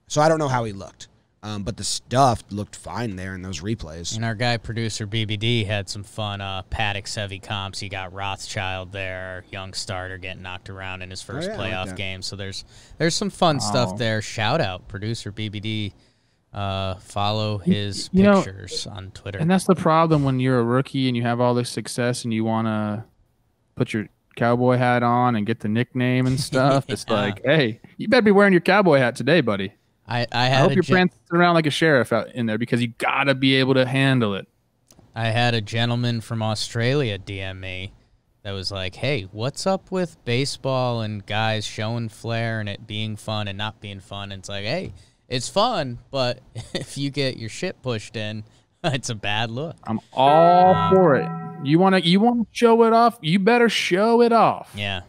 A: So I don't know how he looked. But the stuff looked fine there in those replays.
B: And our guy, producer BBD, had some fun Paddock Sevy comps. He got Rothschild there, young starter, getting knocked around in his first playoff game. So there's some fun stuff there. Shout out, producer BBD. Follow his pictures on Twitter.
C: And that's the problem when you're a rookie and you have all this success and you want to put your cowboy hat on and get the nickname and stuff. It's like, hey, you better be wearing your cowboy hat today, buddy.
B: I
C: hope you're prancing around like a sheriff out in there because you got to be able to handle it.
B: I had a gentleman from Australia DM me that was like, hey, what's up with baseball and guys showing flair and it being fun and not being fun? And it's like, hey, it's fun, but if you get your shit pushed in, it's a bad look.
C: I'm all for it. You want to show it off? You better show it off.
B: Yeah.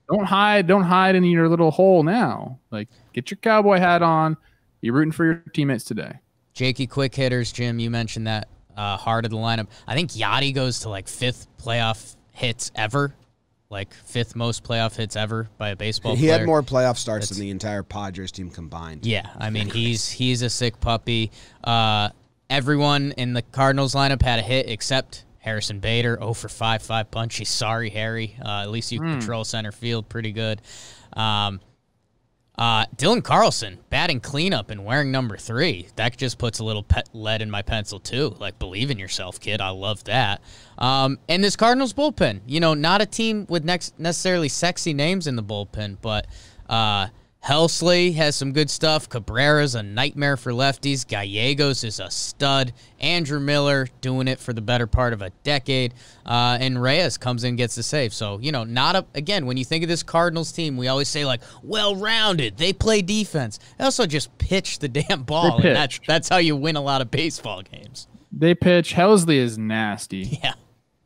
C: Don't hide in your little hole now. Like, get your cowboy hat on. You're rooting for your teammates today.
B: Jakey quick hitters, Jim, you mentioned that heart of the lineup. I think Yachty goes to like 5th playoff hits ever. Like 5th most playoff hits ever by a baseball player.
A: He had more playoff starts than the entire Padres team combined.
B: Yeah, I mean, he's a sick puppy. Everyone in the Cardinals lineup had a hit except Harrison Bader, 0 for 5 punchy. Sorry, Harry. At least you control center field pretty good. Dylan Carlson batting cleanup and wearing number 3. That just puts a little lead in my pencil too. Like, believe in yourself, kid. I love that. And this Cardinals bullpen, not a team with necessarily sexy names in the bullpen, but Helsley has some good stuff. Cabrera's a nightmare for lefties. Gallegos is a stud. Andrew Miller doing it for the better part of a decade. And Reyes comes in and gets the save. So, again, when you think of this Cardinals team, we always say, like, well-rounded. They play defense. They also just pitch the damn ball. And that's how you win a lot of baseball games.
C: They pitch. Helsley is nasty.
B: Yeah.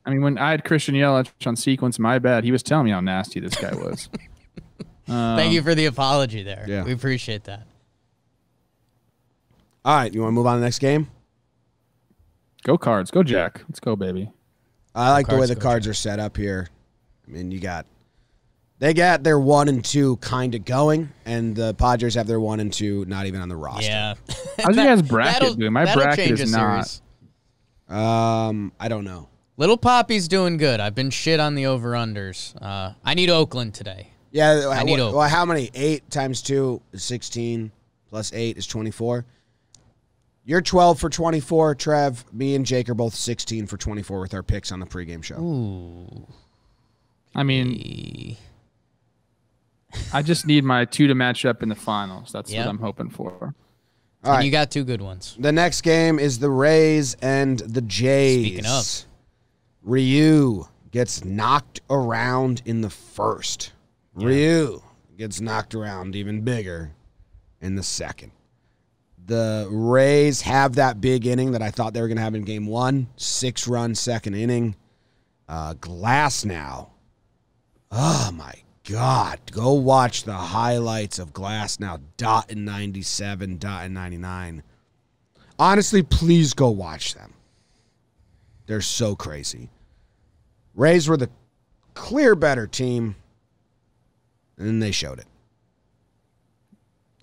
C: I mean, when I had Christian Yelich on sequence, my bad, he was telling me how nasty this guy was.
B: Thank you for the apology there.
A: Yeah.
B: We appreciate that.
A: All right, you want to move on to the next game?
C: Go Cards. Go Jack. Let's go, baby.
A: I like the way the Cards are set up here. I mean, they got their 1 and 2 kind of going, and the Padres have their 1 and 2 not even on the roster.
B: Yeah.
C: How's you guys' bracket doing? My bracket is not.
A: I don't know.
B: Little Poppy's doing good. I've been shit on the over-unders. I need Oakland today.
A: Yeah, well, how many? 8 times 2 is 16, plus 8 is 24. You're 12 for 24, Trev. Me and Jake are both 16 for 24 with our picks on the pregame show.
B: Ooh.
C: I mean, I just need my 2 to match up in the finals. That's what I'm hoping for.
A: All right.
B: You got 2 good ones.
A: The next game is the Rays and the Jays.
B: Speaking of.
A: Ryu gets knocked around in the first. Ryu gets knocked around even bigger in the second. The Rays have that big inning that I thought they were going to have in game 1. 6-run second inning. Glass now. Oh, my God. Go watch the highlights of Glass now. Dot in 97, dot in 99. Honestly, please go watch them. They're so crazy. Rays were the clear better team. And they showed it.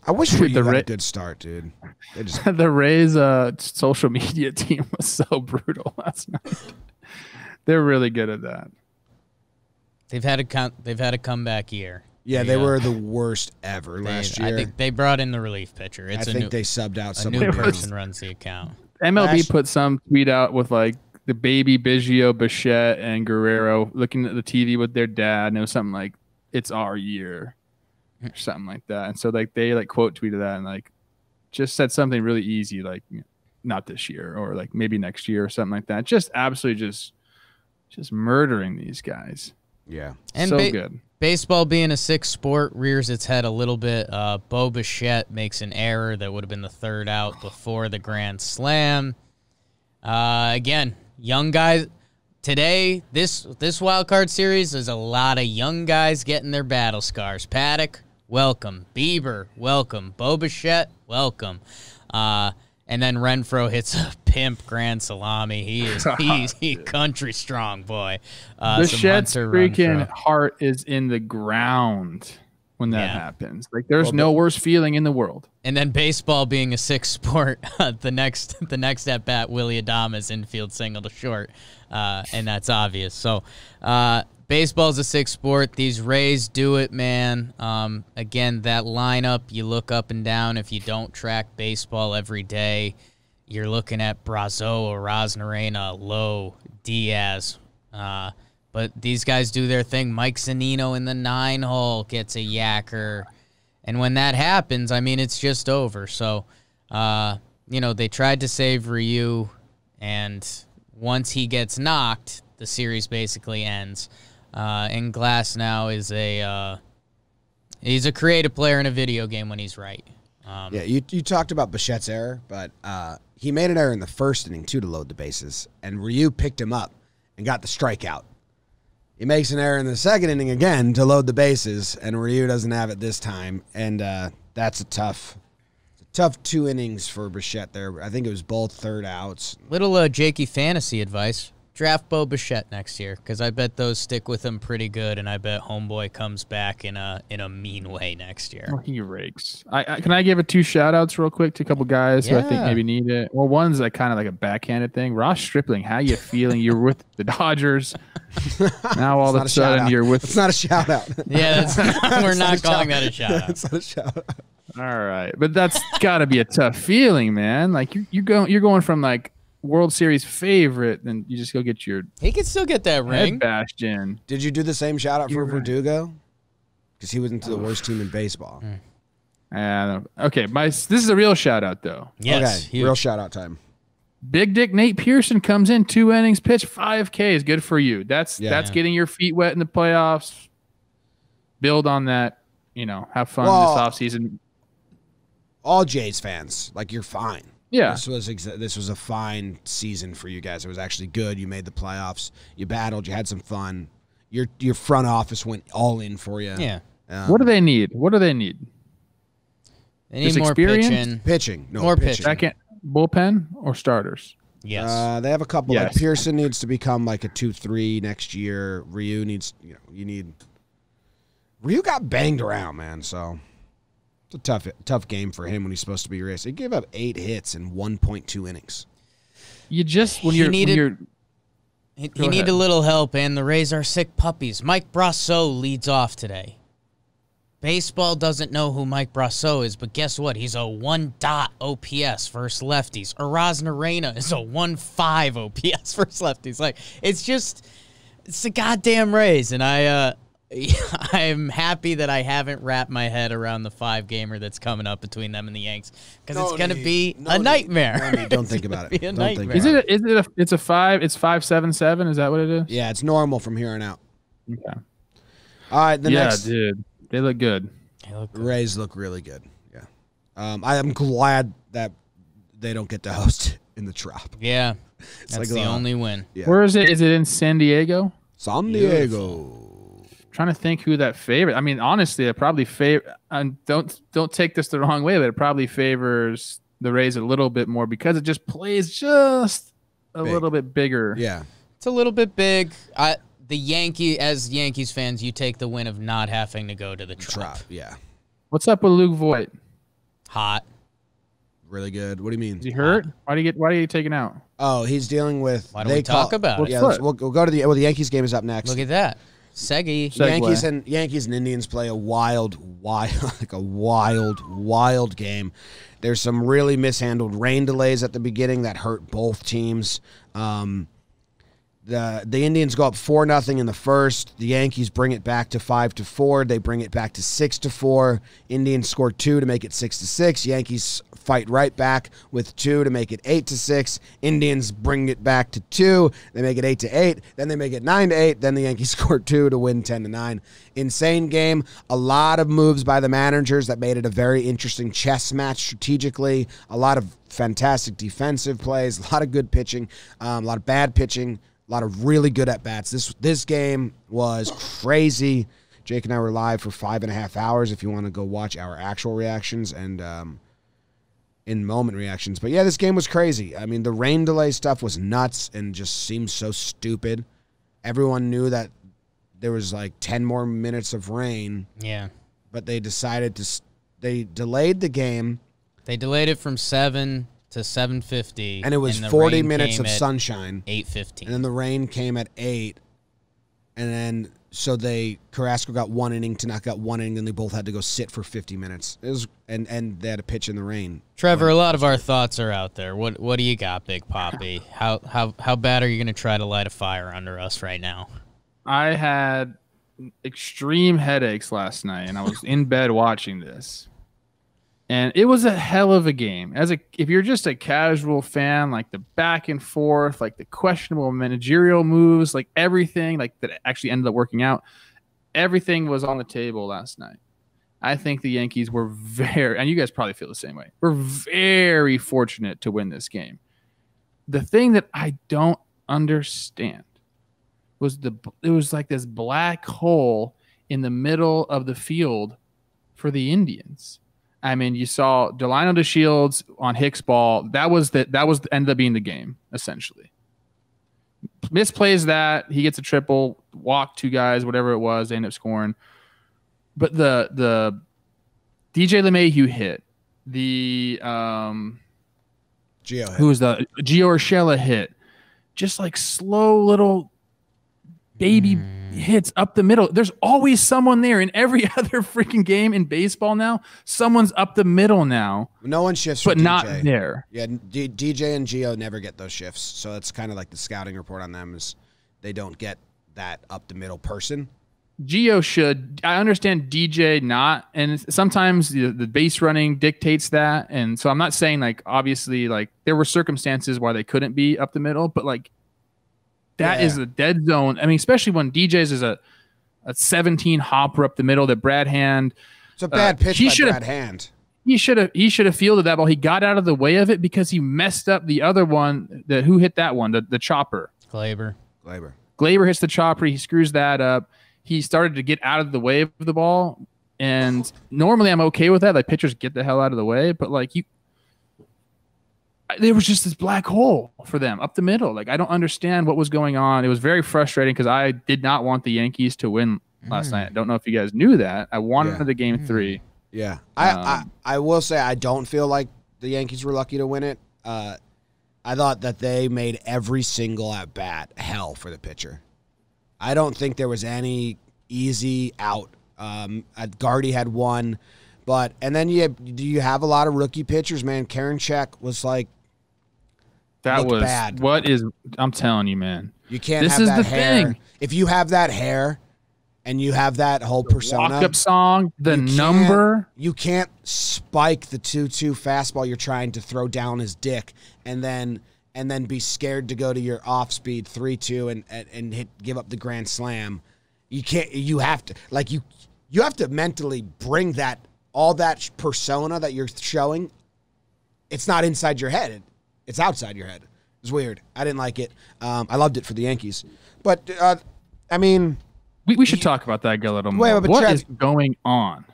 A: I wish we got a good start, dude.
C: The Rays' social media team was so brutal last night. They're really good at that.
B: They've had a comeback year.
A: Yeah, they were the worst ever last year.
B: I think they brought in the relief pitcher.
A: I think they subbed out
B: someone. A new person runs the account.
C: MLB put some tweet out with like the baby Biggio, Bichette, and Guerrero looking at the TV with their dad, and it was something like, "It's our year," or something like that. And so like they like quote tweeted that and like just said something really easy like, not this year, or like maybe next year or something like that. Just absolutely just murdering these guys.
A: Yeah.
B: And
C: so good.
B: Baseball being a sixth sport rears its head a little bit. Bo Bichette makes an error that would have been the third out before the grand slam. Again, young guys. Today, this wild card series is a lot of young guys getting their battle scars. Paddock, welcome. Bieber, welcome. Bo Bichette, welcome. And then Renfroe hits a pimp grand salami. He's country strong, boy.
C: Bichette's freaking heart is in the ground when that happens. Like, there's no worse feeling in the world. And
B: then baseball being a sixth sport, the next at bat, Willie Adames infield single to short, and that's obvious. So baseball's a sixth sport. These Rays do it, man. Again, that lineup, you look up and down. If you don't track baseball every day, you're looking at Brazo, Arozarena, Lowe, Diaz. But these guys do their thing. Mike Zunino in the 9-hole gets a yacker. And when that happens, I mean, it's just over. So, they tried to save Ryu, and once he gets knocked, the series basically ends. And Glasnow is he's a creative player in a video game when he's right.
A: You talked about Bichette's error, but he made an error in the first inning, too, to load the bases. And Ryu picked him up and got the strikeout. He makes an error in the second inning again to load the bases, and Ryu doesn't have it this time. And that's a tough 2 innings for Bichette there. I think it was both third outs.
B: Little Jakey fantasy advice. Draft Bo Bichette next year, because I bet those stick with him pretty good, and I bet Homeboy comes back in a mean way next year.
C: Oh, he rakes. Can I give it 2 shout-outs real quick to a couple guys who I think maybe need it? Well, one's like kind of like a backhanded thing. Ross Stripling, how you feeling? You're with the Dodgers. Now all of a sudden you're with...
A: It's not a shout-out.
B: Yeah, we're not calling that a shout-out.
A: It's not a shout-out.
C: All right. But that's got to be a tough feeling, man. Like, you're going from, like, World Series favorite, then you just go get your...
B: He can still get that ring.
C: Bastion.
A: Did you do the same shout-out for Verdugo? Because he was into the worst team in baseball.
C: Okay, this is a real shout-out, though.
B: Yes.
A: Okay, real shout-out time.
C: Big Dick Nate Pearson comes in, 2 innings, pitch, 5 Ks. Good for you. That's getting your feet wet in the playoffs. Build on that. Have fun this offseason.
A: All Jays fans, like, you're fine.
C: Yeah,
A: this was a fine season for you guys. It was actually good. You made the playoffs. You battled. You had some fun. Your front office went all in for you.
B: Yeah.
C: What do they need?
B: They need more
C: experience?
A: Pitching. No,
B: more pitching.
C: Second bullpen or starters?
B: Yes.
A: They have a couple. Yes. Like Pearson needs to become like a 2-3 next year. Ryu needs. Ryu got banged around, man. So. It's a tough game for him when he's supposed to be racing. He gave up 8 hits in 1.2 innings.
B: He needed a little help, and the Rays are sick puppies. Mike Brasso leads off today. Baseball doesn't know who Mike Brasso is, but guess what? He's a 1. OPS versus lefties. Arozarena is a 1.5 OPS versus lefties. Like, it's the goddamn Rays, and I'm happy that I haven't wrapped my head around the 5-gamer that's coming up between them and the Yanks, because it's going to be a nightmare.
A: Don't think about it.
B: A nightmare.
C: It's a 5? It's 5-7-7. Is that what it is?
A: Yeah, it's normal from here on out.
C: Okay.
A: All right.
C: Dude, they look good.
A: The Rays look really good. Yeah. I am glad that they don't get to host in the Trop.
B: Yeah, that's the only win.
C: Yeah. Where is it? Is it in San Diego?
A: San Diego.
C: Trying to think who that favorite. I mean, honestly, it probably and don't take this the wrong way, but it probably favors the Rays a little bit more because it just plays just a little bit bigger.
A: Yeah,
B: it's a little bit big. As Yankees fans, you take the win of not having to go to the Trop.
A: Yeah.
C: What's up with Luke Voit?
B: Hot.
A: Really good. What do you mean?
C: Is he hurt? Why are you taking out?
A: Oh, he's dealing with.
B: Why don't we talk about it?
A: Yeah, we'll go to the Yankees game is up next.
B: Look at that. Segue.
A: Yankees and Indians play a wild game. There's some really mishandled rain delays at the beginning that hurt both teams. The Indians go up 4-0 in the first. The Yankees bring it back to 5-4. They bring it back to 6-4. Indians score 2 to make it 6-6. Yankees fight right back with 2 to make it 8-6. Indians bring it back to 2. They make it 8-8. Then they make it 9-8. Then the Yankees score 2 to win 10-9. Insane game. A lot of moves by the managers that made it a very interesting chess match strategically. A lot of fantastic defensive plays. A lot of good pitching. A lot of bad pitching. A lot of really good at-bats. This game was crazy. Jake and I were live for 5.5 hours if you want to go watch our actual reactions and in-moment reactions. But, yeah, this game was crazy. I mean, the rain delay stuff was nuts and just seemed so stupid. Everyone knew that there was, 10 more minutes of rain.
B: Yeah.
A: But they decided they delayed the game.
B: They delayed it from 7 to 7:50,
A: and it was 40 minutes of sunshine.
B: 8:15,
A: and then the rain came at 8, and then so Carrasco got 1 inning, Tanaka got 1 inning, and they both had to go sit for 50 minutes. It was and they had to pitch in the rain.
B: Trevor, a lot of our thoughts are out there. What do you got, Big Papi? How bad are you going to try to light a fire under us right now?
C: I had extreme headaches last night, and I was in bed watching this. And it was a hell of a game. If you're just a casual fan, the back and forth, the questionable managerial moves, everything, that actually ended up working out, everything was on the table last night. I think the Yankees were and you guys probably feel the same way, we're very fortunate to win this game. The thing that I don't understand was it was like this black hole in the middle of the field for the Indians. I mean, you saw Delino DeShields on Hicks ball. That ended up being the game, essentially. Misplays that. He gets a triple, walk 2 guys, whatever it was. They end up scoring. But the DJ LeMahieu hit. The
A: Gio hit.
C: Who was the Gio Urshela hit. Just slow little baby hits up the middle. There's always someone there in every other freaking game in baseball now. Someone's up the middle now.
A: No one shifts,
C: but
A: DJ.
C: not there.
A: Yeah, DJ and Gio never get those shifts. So it's kind of like the scouting report on them is they don't get that up the middle person.
C: Gio should. I understand DJ not, and sometimes the base running dictates that. And so I'm not saying obviously there were circumstances why they couldn't be up the middle, but that is a dead zone. I mean, especially when DJ's is a 17 hopper up the middle that Brad Hand.
A: It's a bad pitch by Brad Hand.
C: He should have fielded that ball. He got out of the way of it because he messed up the other one. Who hit that one? The chopper.
B: Glaber
C: hits the chopper. He screws that up. He started to get out of the way of the ball. And normally I'm okay with that. Pitchers get the hell out of the way. But there was just this black hole for them up the middle. I don't understand what was going on. It was very frustrating because I did not want the Yankees to win last night. I don't know if you guys knew that. I wanted the game 3.
A: Yeah. I will say I don't feel like the Yankees were lucky to win it. I thought that they made every single at-bat hell for the pitcher. I don't think there was any easy out. Gardy had one. And then you have a lot of rookie pitchers, man. Karinchak was
C: that was
A: bad.
C: I'm telling you, man.
A: You can't have that hair.
C: Thing.
A: If you have that hair and you have that whole persona.
C: Walk-up song, number.
A: You can't spike the 2-2 fastball you're trying to throw down his dick and then be scared to go to your off-speed 3-2 and give up the grand slam. You can't. You have to you have to mentally bring all that persona that you're showing. It's not inside your head. It's outside your head. It's weird. I didn't like it. I loved it for the Yankees. But, I mean...
C: We should talk about that a little more. What is going on?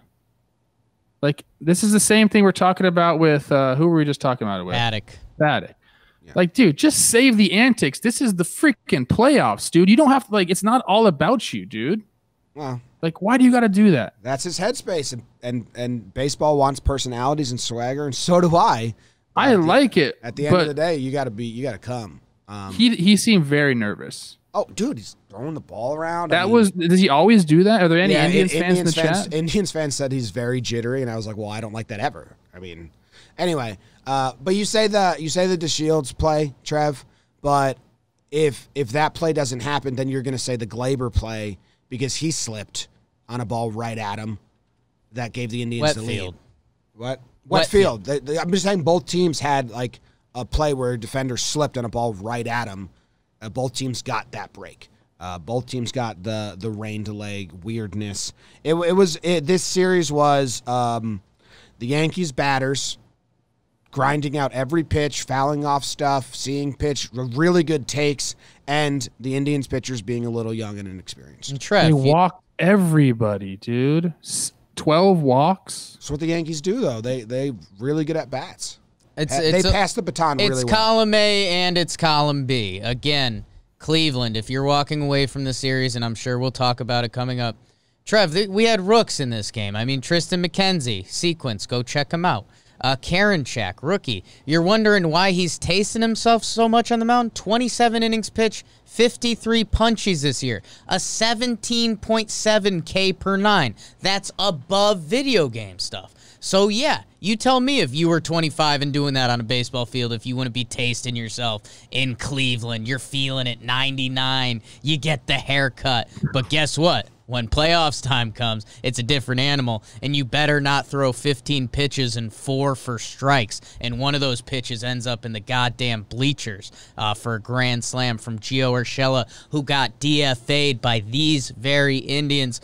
C: This is the same thing we're talking about with... who were we just talking about it with? Paddock. Yeah. Dude, just save the antics. This is the freaking playoffs, dude. You don't have to... it's not all about you, dude.
A: Well...
C: why do you got to do that?
A: That's his headspace, and baseball wants personalities and swagger, and so do I.
C: I like it.
A: At the end of the day, you got to come.
C: He seemed very nervous.
A: Oh, dude, he's throwing the ball around.
C: Does he always do that? Are there any Indians fans in the chat?
A: Indians fans said he's very jittery, and I was like, well, I don't like that ever. I mean, anyway, but you say the DeShields play, Trev, but if that play doesn't happen, then you're going to say the Glaber play because he slipped on a ball right at him that gave the Indians the lead. What? Wet field. I'm just saying both teams had like a play where a defender slipped on a ball right at him. Both teams got that break. Both teams got the rain delay weirdness. This series was the Yankees batters grinding out every pitch, fouling off stuff, seeing pitch, really good takes, and the Indians pitchers being a little young and inexperienced.
B: And Trev,
C: they walked everybody, dude. 12 walks.
A: That's what the Yankees do, though. They really good at bats. They pass the baton really well.
B: It's column A and it's column B. Again, Cleveland, if you're walking away from the series, and I'm sure we'll talk about it coming up. Trev, we had rooks in this game. I mean, Tristan McKenzie, sequence, go check him out. Karinchak, rookie. You're wondering why he's tasting himself so much on the mound? 27 innings pitched, 53 punches this year. A 17.7 K per 9. That's above video game stuff. So, yeah, you tell me if you were 25 and doing that on a baseball field, if you want to be tasting yourself in Cleveland. You're feeling it, 99. You get the haircut. But guess what? When playoffs time comes, it's a different animal, and you better not throw 15 pitches and 4 for strikes, and one of those pitches ends up in the goddamn bleachers for a grand slam from Gio Urshela, who got DFA'd by these very Indians.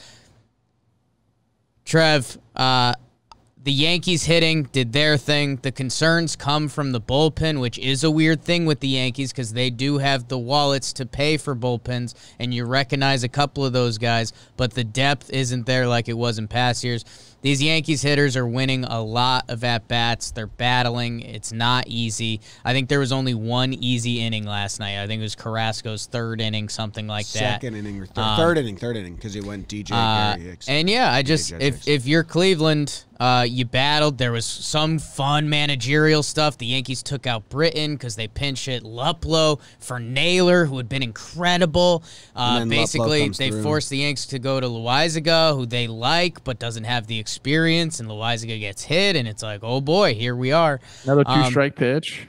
B: Trev, the Yankees hitting did their thing. The concerns come from the bullpen, which is a weird thing with the Yankees because they do have the wallets to pay for bullpens, and you recognize a couple of those guys, but the depth isn't there like it was in past years. These Yankees hitters are winning a lot of at-bats. They're battling. It's not easy. I think there was only one easy inning last night. I think it was Carrasco's third inning, something like that.
A: Second inning or third inning because it went DJ Gary Hicks.
B: And yeah, if you're Cleveland, you battled. There was some fun managerial stuff. The Yankees took out Britton because they pinch hit Luplow for Naylor, who had been incredible. Basically, they forced the Yanks to go to Loaizaga, who they like but doesn't have the experience, and Loaizaga gets hit, and it's like, oh boy, here we are.
C: Another two-strike pitch.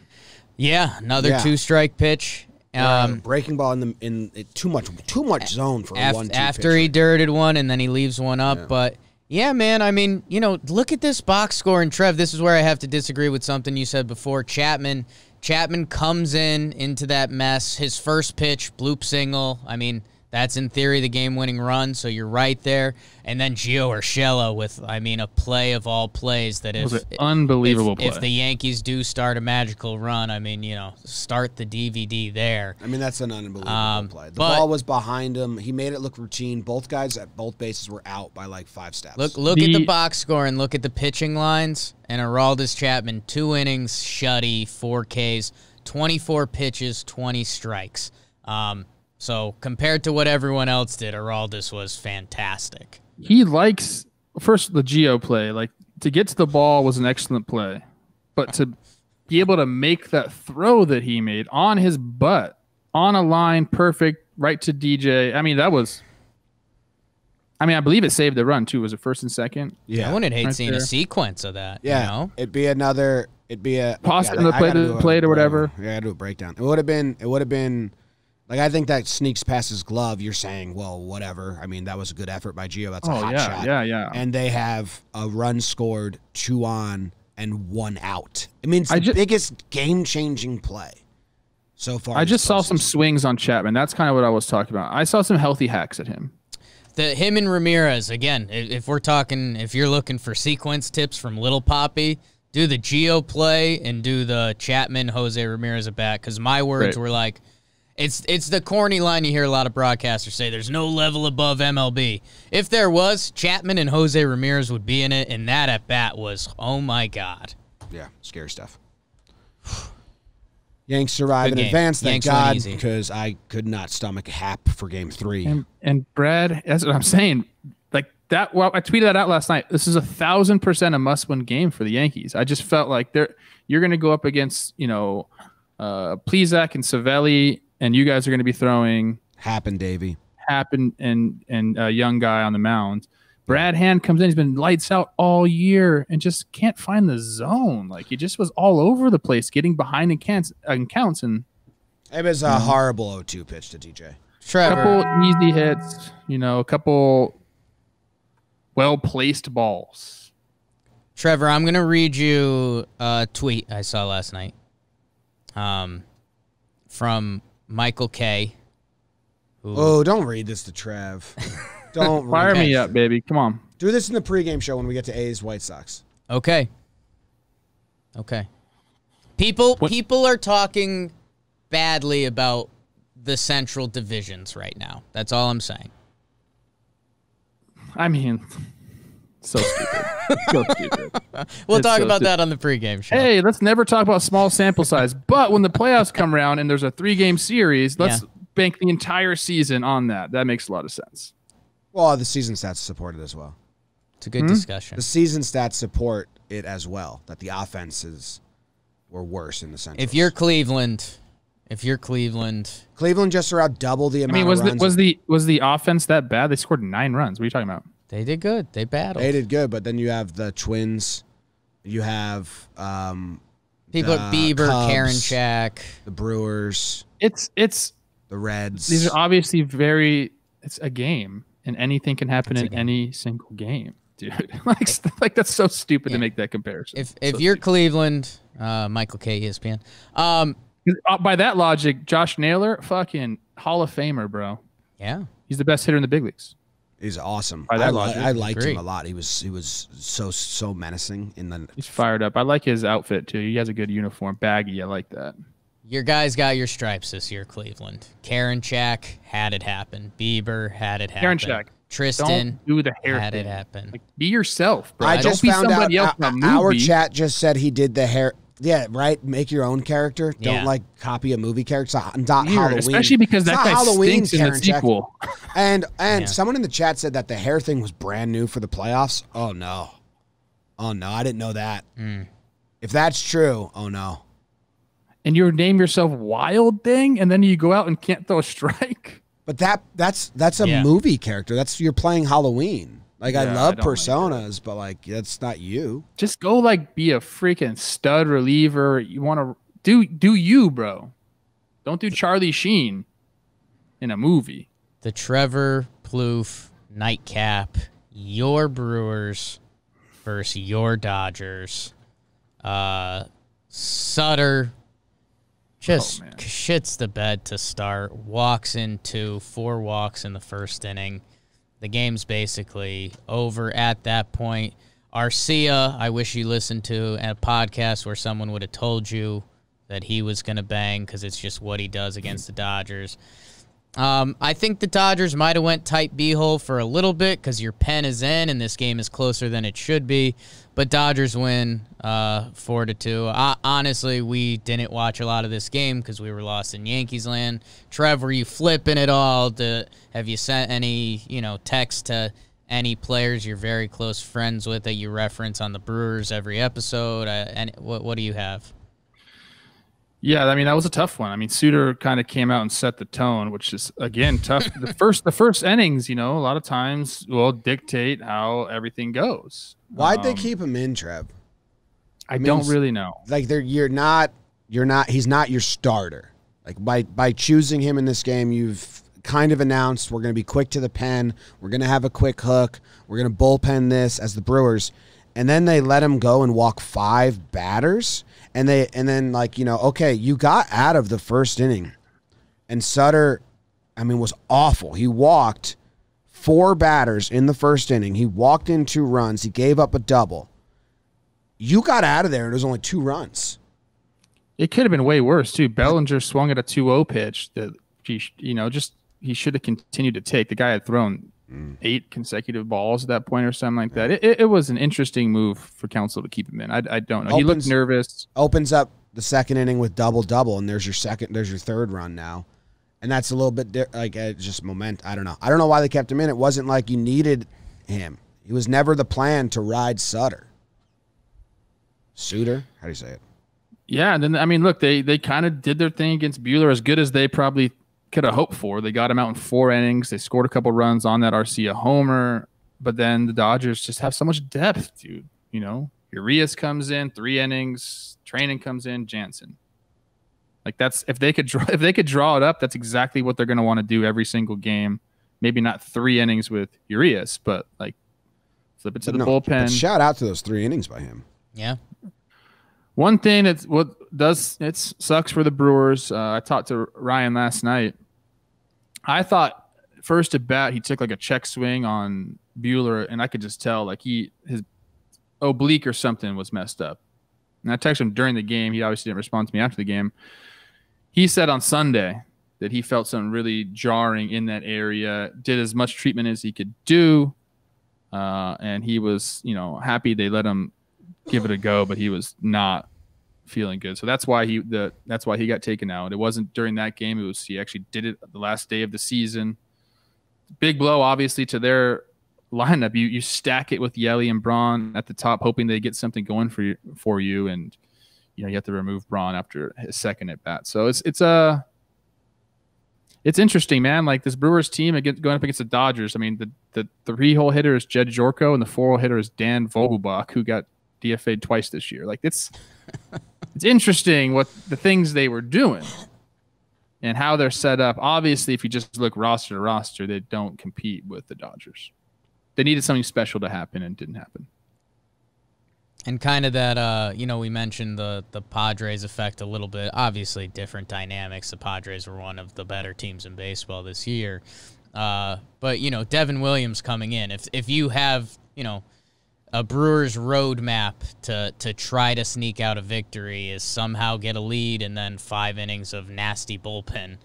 B: Yeah, another two-strike pitch.
A: Breaking ball in too much zone for a 1-2
B: after
A: pitcher.
B: He dirted one, and then he leaves one up, but. Yeah, man, I mean, look at this box score. And, Trev, this is where I have to disagree with something you said before. Chapman comes into that mess. His first pitch, bloop single. I mean, that's in theory the game-winning run, so you're right there. And then Gio Urshela with, a play of all plays that if
C: unbelievable play.
B: If the Yankees do start a magical run, start the DVD there.
A: That's an unbelievable play. The ball was behind him. He made it look routine. Both guys at both bases were out by like 5 steps.
B: Look at the box score and look at the pitching lines. And Aroldis Chapman, 2 innings, shutty, 4 Ks, 24 pitches, 20 strikes. So compared to what everyone else did, Aroldis was fantastic.
C: He likes, first, the Gio play. Like, to get to the ball was an excellent play. But to be able to make that throw that he made on his butt, on a line, perfect, right to DJ. That was... I believe it saved the run, too. Was it first and second?
B: Yeah. I wouldn't hate seeing a sequence of that.
A: Yeah. It'd be a...
C: Pause in the plate or whatever.
A: Yeah, I do a breakdown. It would have been... Like, I think that sneaks past his glove. You're saying, well, whatever. That was a good effort by Gio. That's a hot shot.
C: Yeah.
A: And they have a run scored, 2 on, and 1 out. It's the biggest game-changing play so far.
C: I just saw some swings on Chapman. That's kind of what I was talking about. I saw some healthy hacks at him.
B: Him and Ramirez, again, if you're looking for sequence tips from Little Poppy, do the Gio play and do the Chapman, Jose Ramirez at bat, because my words were like, It's the corny line you hear a lot of broadcasters say, there's no level above MLB. If there was, Chapman and Jose Ramirez would be in it, and that at-bat was, oh, my God.
A: Yeah, scary stuff. Yanks survive and advance, thank God, because I could not stomach a hap for Game 3.
C: And Brad, that's what I'm saying. Like that, well, I tweeted that out last night. This is 1,000% a must-win game for the Yankees. I just felt like you're going to go up against, Plezak and Savelli, and you guys are going to be throwing
A: Happen
C: and a young guy on the mound. Brad Hand comes in. He's been lights out all year and just can't find the zone. Like, he just was all over the place, getting behind in counts. And
A: It was a horrible 0-2 pitch to DJ.
B: Trevor.
C: A couple easy hits, a couple well-placed balls.
B: Trevor, I'm going to read you a tweet I saw last night from Michael K.
A: Oh, don't read this to Trev. Don't
C: Fire me up, baby. Come on.
A: Do this in the pregame show when we get to A's White Sox.
B: Okay. People are talking badly about the Central divisions right now. That's all I'm saying.
C: I mean, so stupid. So stupid.
B: We'll talk about that on the pregame show.
C: Hey, let's never talk about small sample size. But when the playoffs come around and there's a 3-game series, let's bank the entire season on that. That makes a lot of sense.
A: Well, the season stats support it as well.
B: It's a good discussion.
A: The season stats support it as well, that the offenses were worse in the Central.
B: If you're Cleveland,
A: Cleveland just around double the amount of runs.
C: Was the offense that bad? They scored 9 runs. What are you talking about?
B: they did good. They battled.
A: They did good, but then you have the Twins. You have
B: People
A: the
B: at Bieber,
A: Cubs,
B: Karinchak.
A: the Brewers,
C: It's
A: the Reds.
C: These are obviously it's a game, and anything can happen in any single game, dude. like that's so stupid to make that comparison.
B: If you're Cleveland, Michael K. ESPN.
C: By that logic, Josh Naylor, fucking Hall of Famer, bro.
B: Yeah.
C: He's the best hitter in the big leagues.
A: He's awesome.
C: By that logic,
A: I liked
B: agree.
A: him a lot. He was so menacing in the.
C: He's fired up. I like his outfit too. He has a good uniform, baggy. I like that.
B: Your guys got your stripes this year, Cleveland. Karinchak had it happen. Bieber had it happen.
C: Karinchak,
B: Tristan
C: don't do the hair
B: had
C: thing.
B: it happen.
C: Like, be yourself, bro.
A: I just
C: don't
A: found
C: be
A: out
C: somebody else in a movie.
A: our chat just said he did the hair. Yeah, right. Make your own character.
B: Yeah.
A: Don't copy a movie character. It's not
C: Weird,
A: Halloween,
C: especially because that guy
A: Halloween,
C: stinks in the
A: Karinchak.
C: sequel.
A: And someone in the chat said that the hair thing was brand new for the playoffs. Oh no, I didn't know that. If that's true, oh no.
C: And you name yourself Wild Thing, and then you go out and can't throw a strike.
A: But that's a movie character. You're playing Halloween. I love personas, but that's not you.
C: Just go be a freaking stud reliever. You want to do you, bro. Don't do Charlie Sheen in a movie.
B: The Trevor Plouffe nightcap. Your Brewers versus your Dodgers. Sutter just shits the bed to start. Walks into 4 walks in the first inning. The game's basically over at that point. Arcia, I wish you listened to a podcast where someone would have told you that he was going to bang because it's just what he does against the Dodgers. I think the Dodgers might have went tight B-hole for a little bit because your pen is in and this game is closer than it should be. But Dodgers win 4-2. Honestly, we didn't watch a lot of this game because we were lost in Yankees land. Trev, were you flipping it all? Have you sent any text to any players you're very close friends with that you reference on the Brewers every episode? What do you have?
C: Yeah, I mean, that was a tough one. I mean, Suter kind of came out and set the tone, which is, again, tough. The first innings, a lot of times will dictate how everything goes.
A: Why'd they keep him in, Trev?
C: I don't really know.
A: He's not your starter. By choosing him in this game, you've kind of announced we're going to be quick to the pen. We're going to have a quick hook. We're going to bullpen this as the Brewers. And then they let him go and walk 5 batters. And then okay, you got out of the first inning. And Sutter, was awful. He walked 4 batters in the first inning. He walked in 2 runs. He gave up a double. You got out of there and it was only 2 runs.
C: It could have been way worse too. Bellinger swung at a 2-0 pitch that he should have continued to take. The guy had thrown 8 consecutive balls at that point or something like that. It was an interesting move for Counsell to keep him in. I don't know. He looked nervous.
A: Opens up the second inning with double, and there's your 3rd run now. And that's a little bit just moment. I don't know. I don't know why they kept him in. It wasn't like you needed him. He was never the plan to ride Sutter. How do you say it?
C: Yeah, and then look, they kind of did their thing against Buehler as good as they probably could have hoped for. They got him out in 4 innings. They scored a couple runs on that Arcia homer, but then the Dodgers just have so much depth, dude. Urias comes in 3 innings, Trainin comes in, Jansen. Like if they could draw it up, that's exactly what they're going to want to do every single game. Maybe not 3 innings with Urias, but like flip it to the bullpen.
A: But shout out to those 3 innings by him.
B: Yeah.
C: One thing it sucks for the Brewers. I talked to Ryan last night. I thought first at bat he took like a check swing on Buehler, and I could just tell like his oblique or something was messed up. And I texted him during the game. He obviously didn't respond to me after the game. He said on Sunday that he felt something really jarring in that area, did as much treatment as he could do, and he was, happy they let him give it a go, but he was not feeling good. So that's why he got taken out. It wasn't during that game. He actually did it the last day of the season. Big blow, obviously, to their lineup. You stack it with Yelly and Braun at the top, hoping they get something going for you, and you have to remove Braun after his second at bat. So it's interesting, man. Like this Brewers team going up against the Dodgers. I mean, the 3-hole hitter is Jed Jorko, and the 4-hole hitter is Dan Vogelbach, who got DFA'd twice this year. Like it's interesting what the things they were doing and how they're set up. Obviously, if you just look roster to roster, they don't compete with the Dodgers. They needed something special to happen, and it didn't happen.
B: And kind of that, we mentioned the Padres effect a little bit. Obviously, different dynamics. The Padres were one of the better teams in baseball this year. But, Devin Williams coming in. If you have, a Brewers roadmap to try to sneak out a victory is somehow get a lead and then 5 innings of nasty bullpen.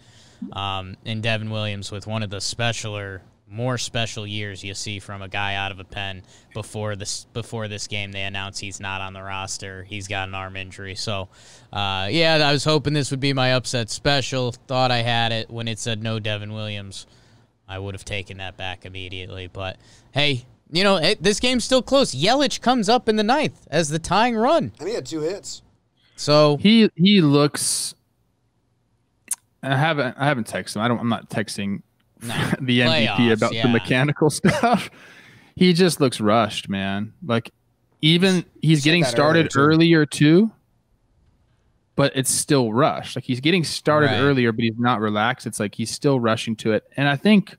B: And Devin Williams with one of the more special years you see from a guy out of a pen. Before this game, they announce he's not on the roster. He's got an arm injury. So, I was hoping this would be my upset special. Thought I had it when it said no Devin Williams. I would have taken that back immediately. But, hey, this game's still close. Yelich comes up in the 9th as the tying run.
A: And he had 2 hits.
B: So
C: he looks. I haven't texted him. I'm not texting the MVP about the mechanical stuff. He just looks rushed, man. Like even he's getting started earlier too, but it's still rushed. Like he's getting started earlier, but he's not relaxed. It's like he's still rushing to it. And I think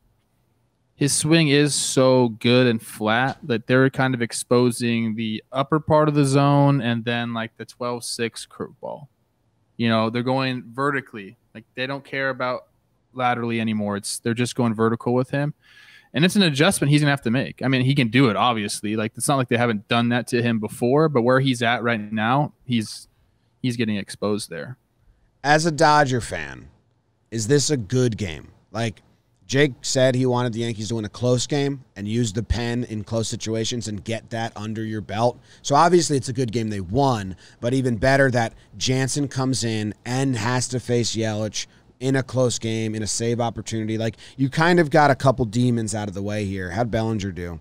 C: his swing is so good and flat that they're kind of exposing the upper part of the zone and then like the 12-6 curveball. They're going vertically. Like they don't care about laterally anymore. They're just going vertical with him. And it's an adjustment he's going to have to make. I mean, he can do it, obviously. Like it's not like they haven't done that to him before, but where he's at right now, he's getting exposed there.
A: As a Dodger fan, is this a good game? Like Jake said he wanted the Yankees to win a close game and use the pen in close situations and get that under your belt. So obviously it's a good game they won, but even better that Jansen comes in and has to face Yelich in a close game, in a save opportunity. Like you kind of got a couple demons out of the way here. How'd Bellinger do?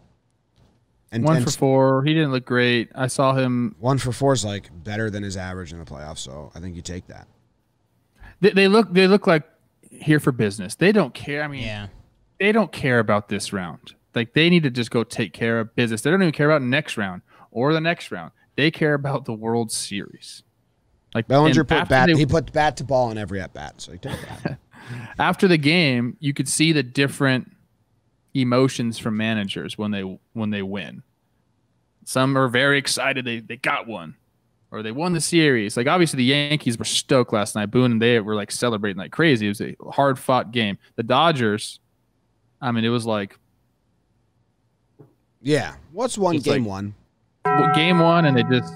C: And 1 for 4. He didn't look great. I saw him.
A: 1 for 4 is like better than his average in the playoffs. So I think you take that.
C: They look like here for business. They don't care. I mean, They don't care about this round. Like they need to just go take care of business. They don't even care about next round or the next round. They care about the World Series. Like
A: Bellinger put bat to ball in every at bat, so he took that.
C: After the game, you could see the different emotions from managers when they win. Some are very excited they got one, or they won the series. Like obviously the Yankees were stoked last night. Boone and they were like celebrating like crazy. It was a hard fought game. The Dodgers, I mean, it was like,
A: what's one game one?
C: Game one, and they just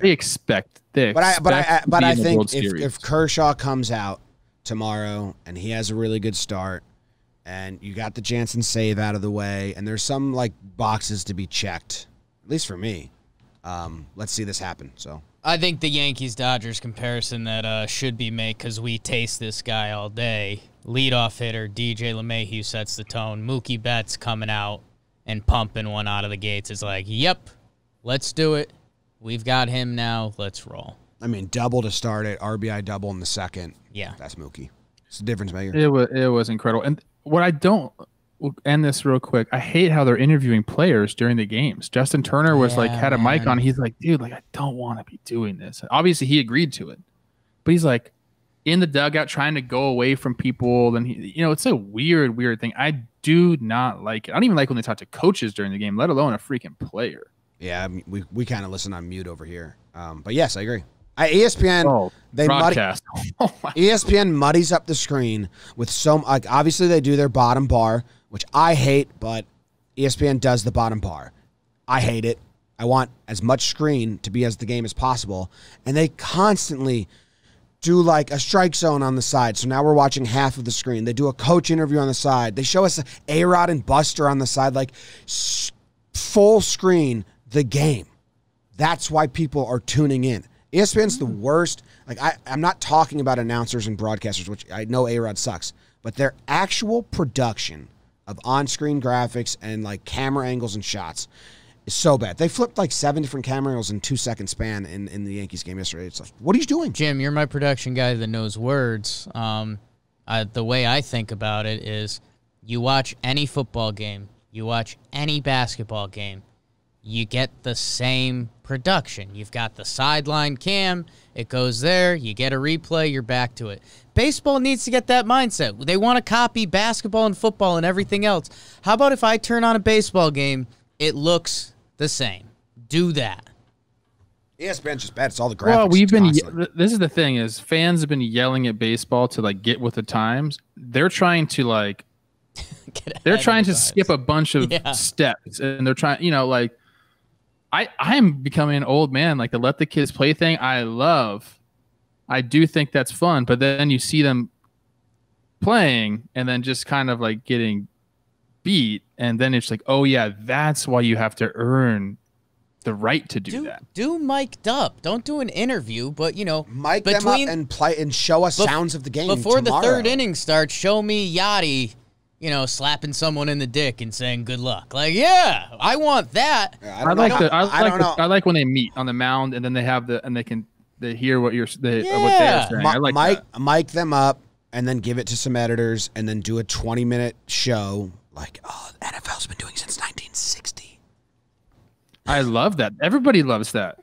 C: they expect. But
A: I think if Kershaw comes out tomorrow and he has a really good start, and you got the Jansen save out of the way, and there's some like boxes to be checked, at least for me. Let's see this happen. So
B: I think the Yankees-Dodgers comparison that should be made, because we taste this guy all day. Leadoff hitter DJ LeMahieu sets the tone. Mookie Betts coming out and pumping one out of the gates is like, yep, let's do it. We've got him now. Let's roll.
A: I mean, double to start it, RBI double in the second.
B: Yeah.
A: That's Mookie. It's a difference maker.
C: It was incredible. And what I don't – we'll end this real quick. I hate how they're interviewing players during the games. Justin Turner was had a mic on. He's like, dude, like I don't want to be doing this. Obviously, he agreed to it. But he's like, in the dugout trying to go away from people. Then it's a weird thing. I do not like it. I don't even like when they talk to coaches during the game, let alone a freaking player.
A: Yeah, we kind of listen on mute over here. But yes, I agree. ESPN, ESPN muddies up the screen with obviously they do their bottom bar, which I hate, but ESPN does the bottom bar. I hate it. I want as much screen to be as the game as possible, and they constantly do like a strike zone on the side. So now we're watching half of the screen. They do a coach interview on the side. They show us A-Rod and Buster on the side, like full screen the game. That's why people are tuning in. ESPN's the worst. Like I'm not talking about announcers and broadcasters, which I know A-Rod sucks, but their actual production of on-screen graphics and like camera angles and shots is so bad. They flipped like 7 different camera angles in 2-second span in the Yankees game yesterday. It's like, what are you doing?
B: Jim, you're my production guy that knows words. The way I think about it is you watch any football game, you watch any basketball game, you get the same production. You've got the sideline cam, it goes there, you get a replay, you're back to it. Baseball needs to get that mindset. They want to copy basketball and football and everything else. How about if I turn on a baseball game, it looks the same? Do that.
A: ESPN's just bad. It's all the graphics.
C: Well, this is the thing is fans have been yelling at baseball to like get with the times. They're trying to like skip a bunch of steps, and they're trying, like I am becoming an old man. Like the let the kids play thing, I do think that's fun, but then you see them playing and then just kind of like getting beat, and then it's like, oh yeah, that's why you have to earn the right to do that.
B: Do mic'd up. Don't do an interview, but
A: mic them up and play and show us sounds of the game
B: before
A: tomorrow.
B: The third inning starts. Show me Yachty, slapping someone in the dick and saying good luck. Like, yeah, I want that.
A: Yeah,
C: I like when they meet on the mound and then they have they hear what what they're saying. I like that.
A: Mic them up and then give it to some editors and then do a 20-minute show like, NFL's been doing since 1960.
C: I love that. Everybody loves that.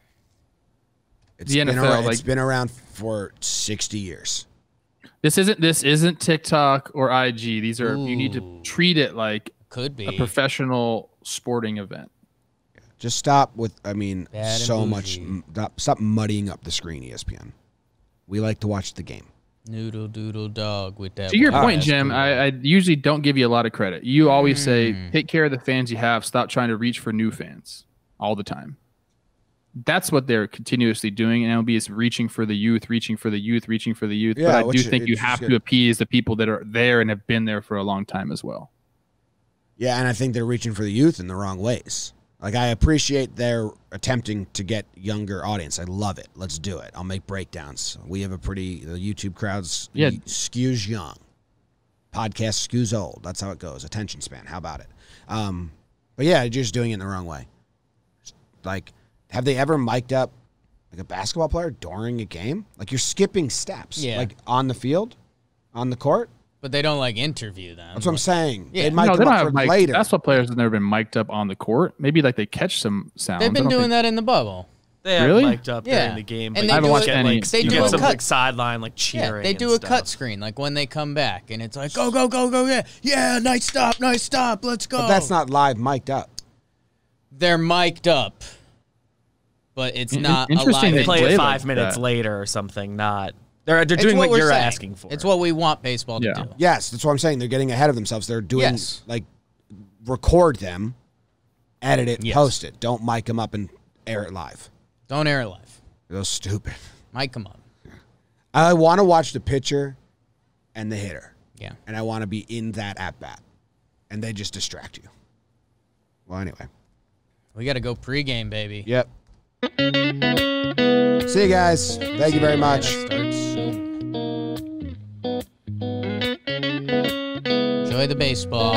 A: It's been around for 60 years.
C: This isn't TikTok or IG. These are you need to treat it like
B: could be
C: a professional sporting event.
A: Just stop with stop muddying up the screen, ESPN. We like to watch the game.
B: Noodle doodle dog with that.
C: To your point, Jim, I usually don't give you a lot of credit. You always say, take care of the fans you have. Stop trying to reach for new fans all the time. That's what they're continuously doing. And MLB is reaching for the youth. Yeah, but I do think you have to appease the people that are there and have been there for a long time as well.
A: Yeah, and I think they're reaching for the youth in the wrong ways. Like, I appreciate their attempting to get younger audience. I love it. Let's do it. I'll make breakdowns. We have the YouTube crowds skews young. Podcast skews old. That's how it goes. Attention span. How about it? But yeah, you're just doing it in the wrong way. Like, have they ever mic'd up like a basketball player during a game? Like, you're skipping steps.
B: Yeah.
A: Like, on the field? On the court?
B: But they don't interview them.
A: That's what I'm saying.
B: Yeah.
A: They mic them up for later.
C: Basketball players have never been mic'd up on the court. Maybe like they catch some sound.
B: They've been doing that in the bubble.
E: They have mic'd up during the game.
B: And
E: but
B: they do a cut
E: sideline cheering.
B: They do a cut screen when they come back, and it's like go go go go yeah nice stop let's go.
A: But that's not live mic'd up.
B: They're mic'd up, but it's not
C: interesting.
E: They play it 5
C: like
E: minutes later or something. They're doing what you're asking for.
B: It's what we want baseball to do.
A: Yes, that's what I'm saying. They're getting ahead of themselves. They're doing record them, edit it, post it. Don't mic them up and air it live.
B: Don't air it live.
A: They're stupid.
B: Mic them up.
A: I want to watch the pitcher and the hitter.
B: Yeah.
A: And I want to be in that at bat. And they just distract you. Well, anyway.
B: We got to go pregame, baby.
A: Yep. See you guys. Thank you very much.
B: Enjoy the baseball.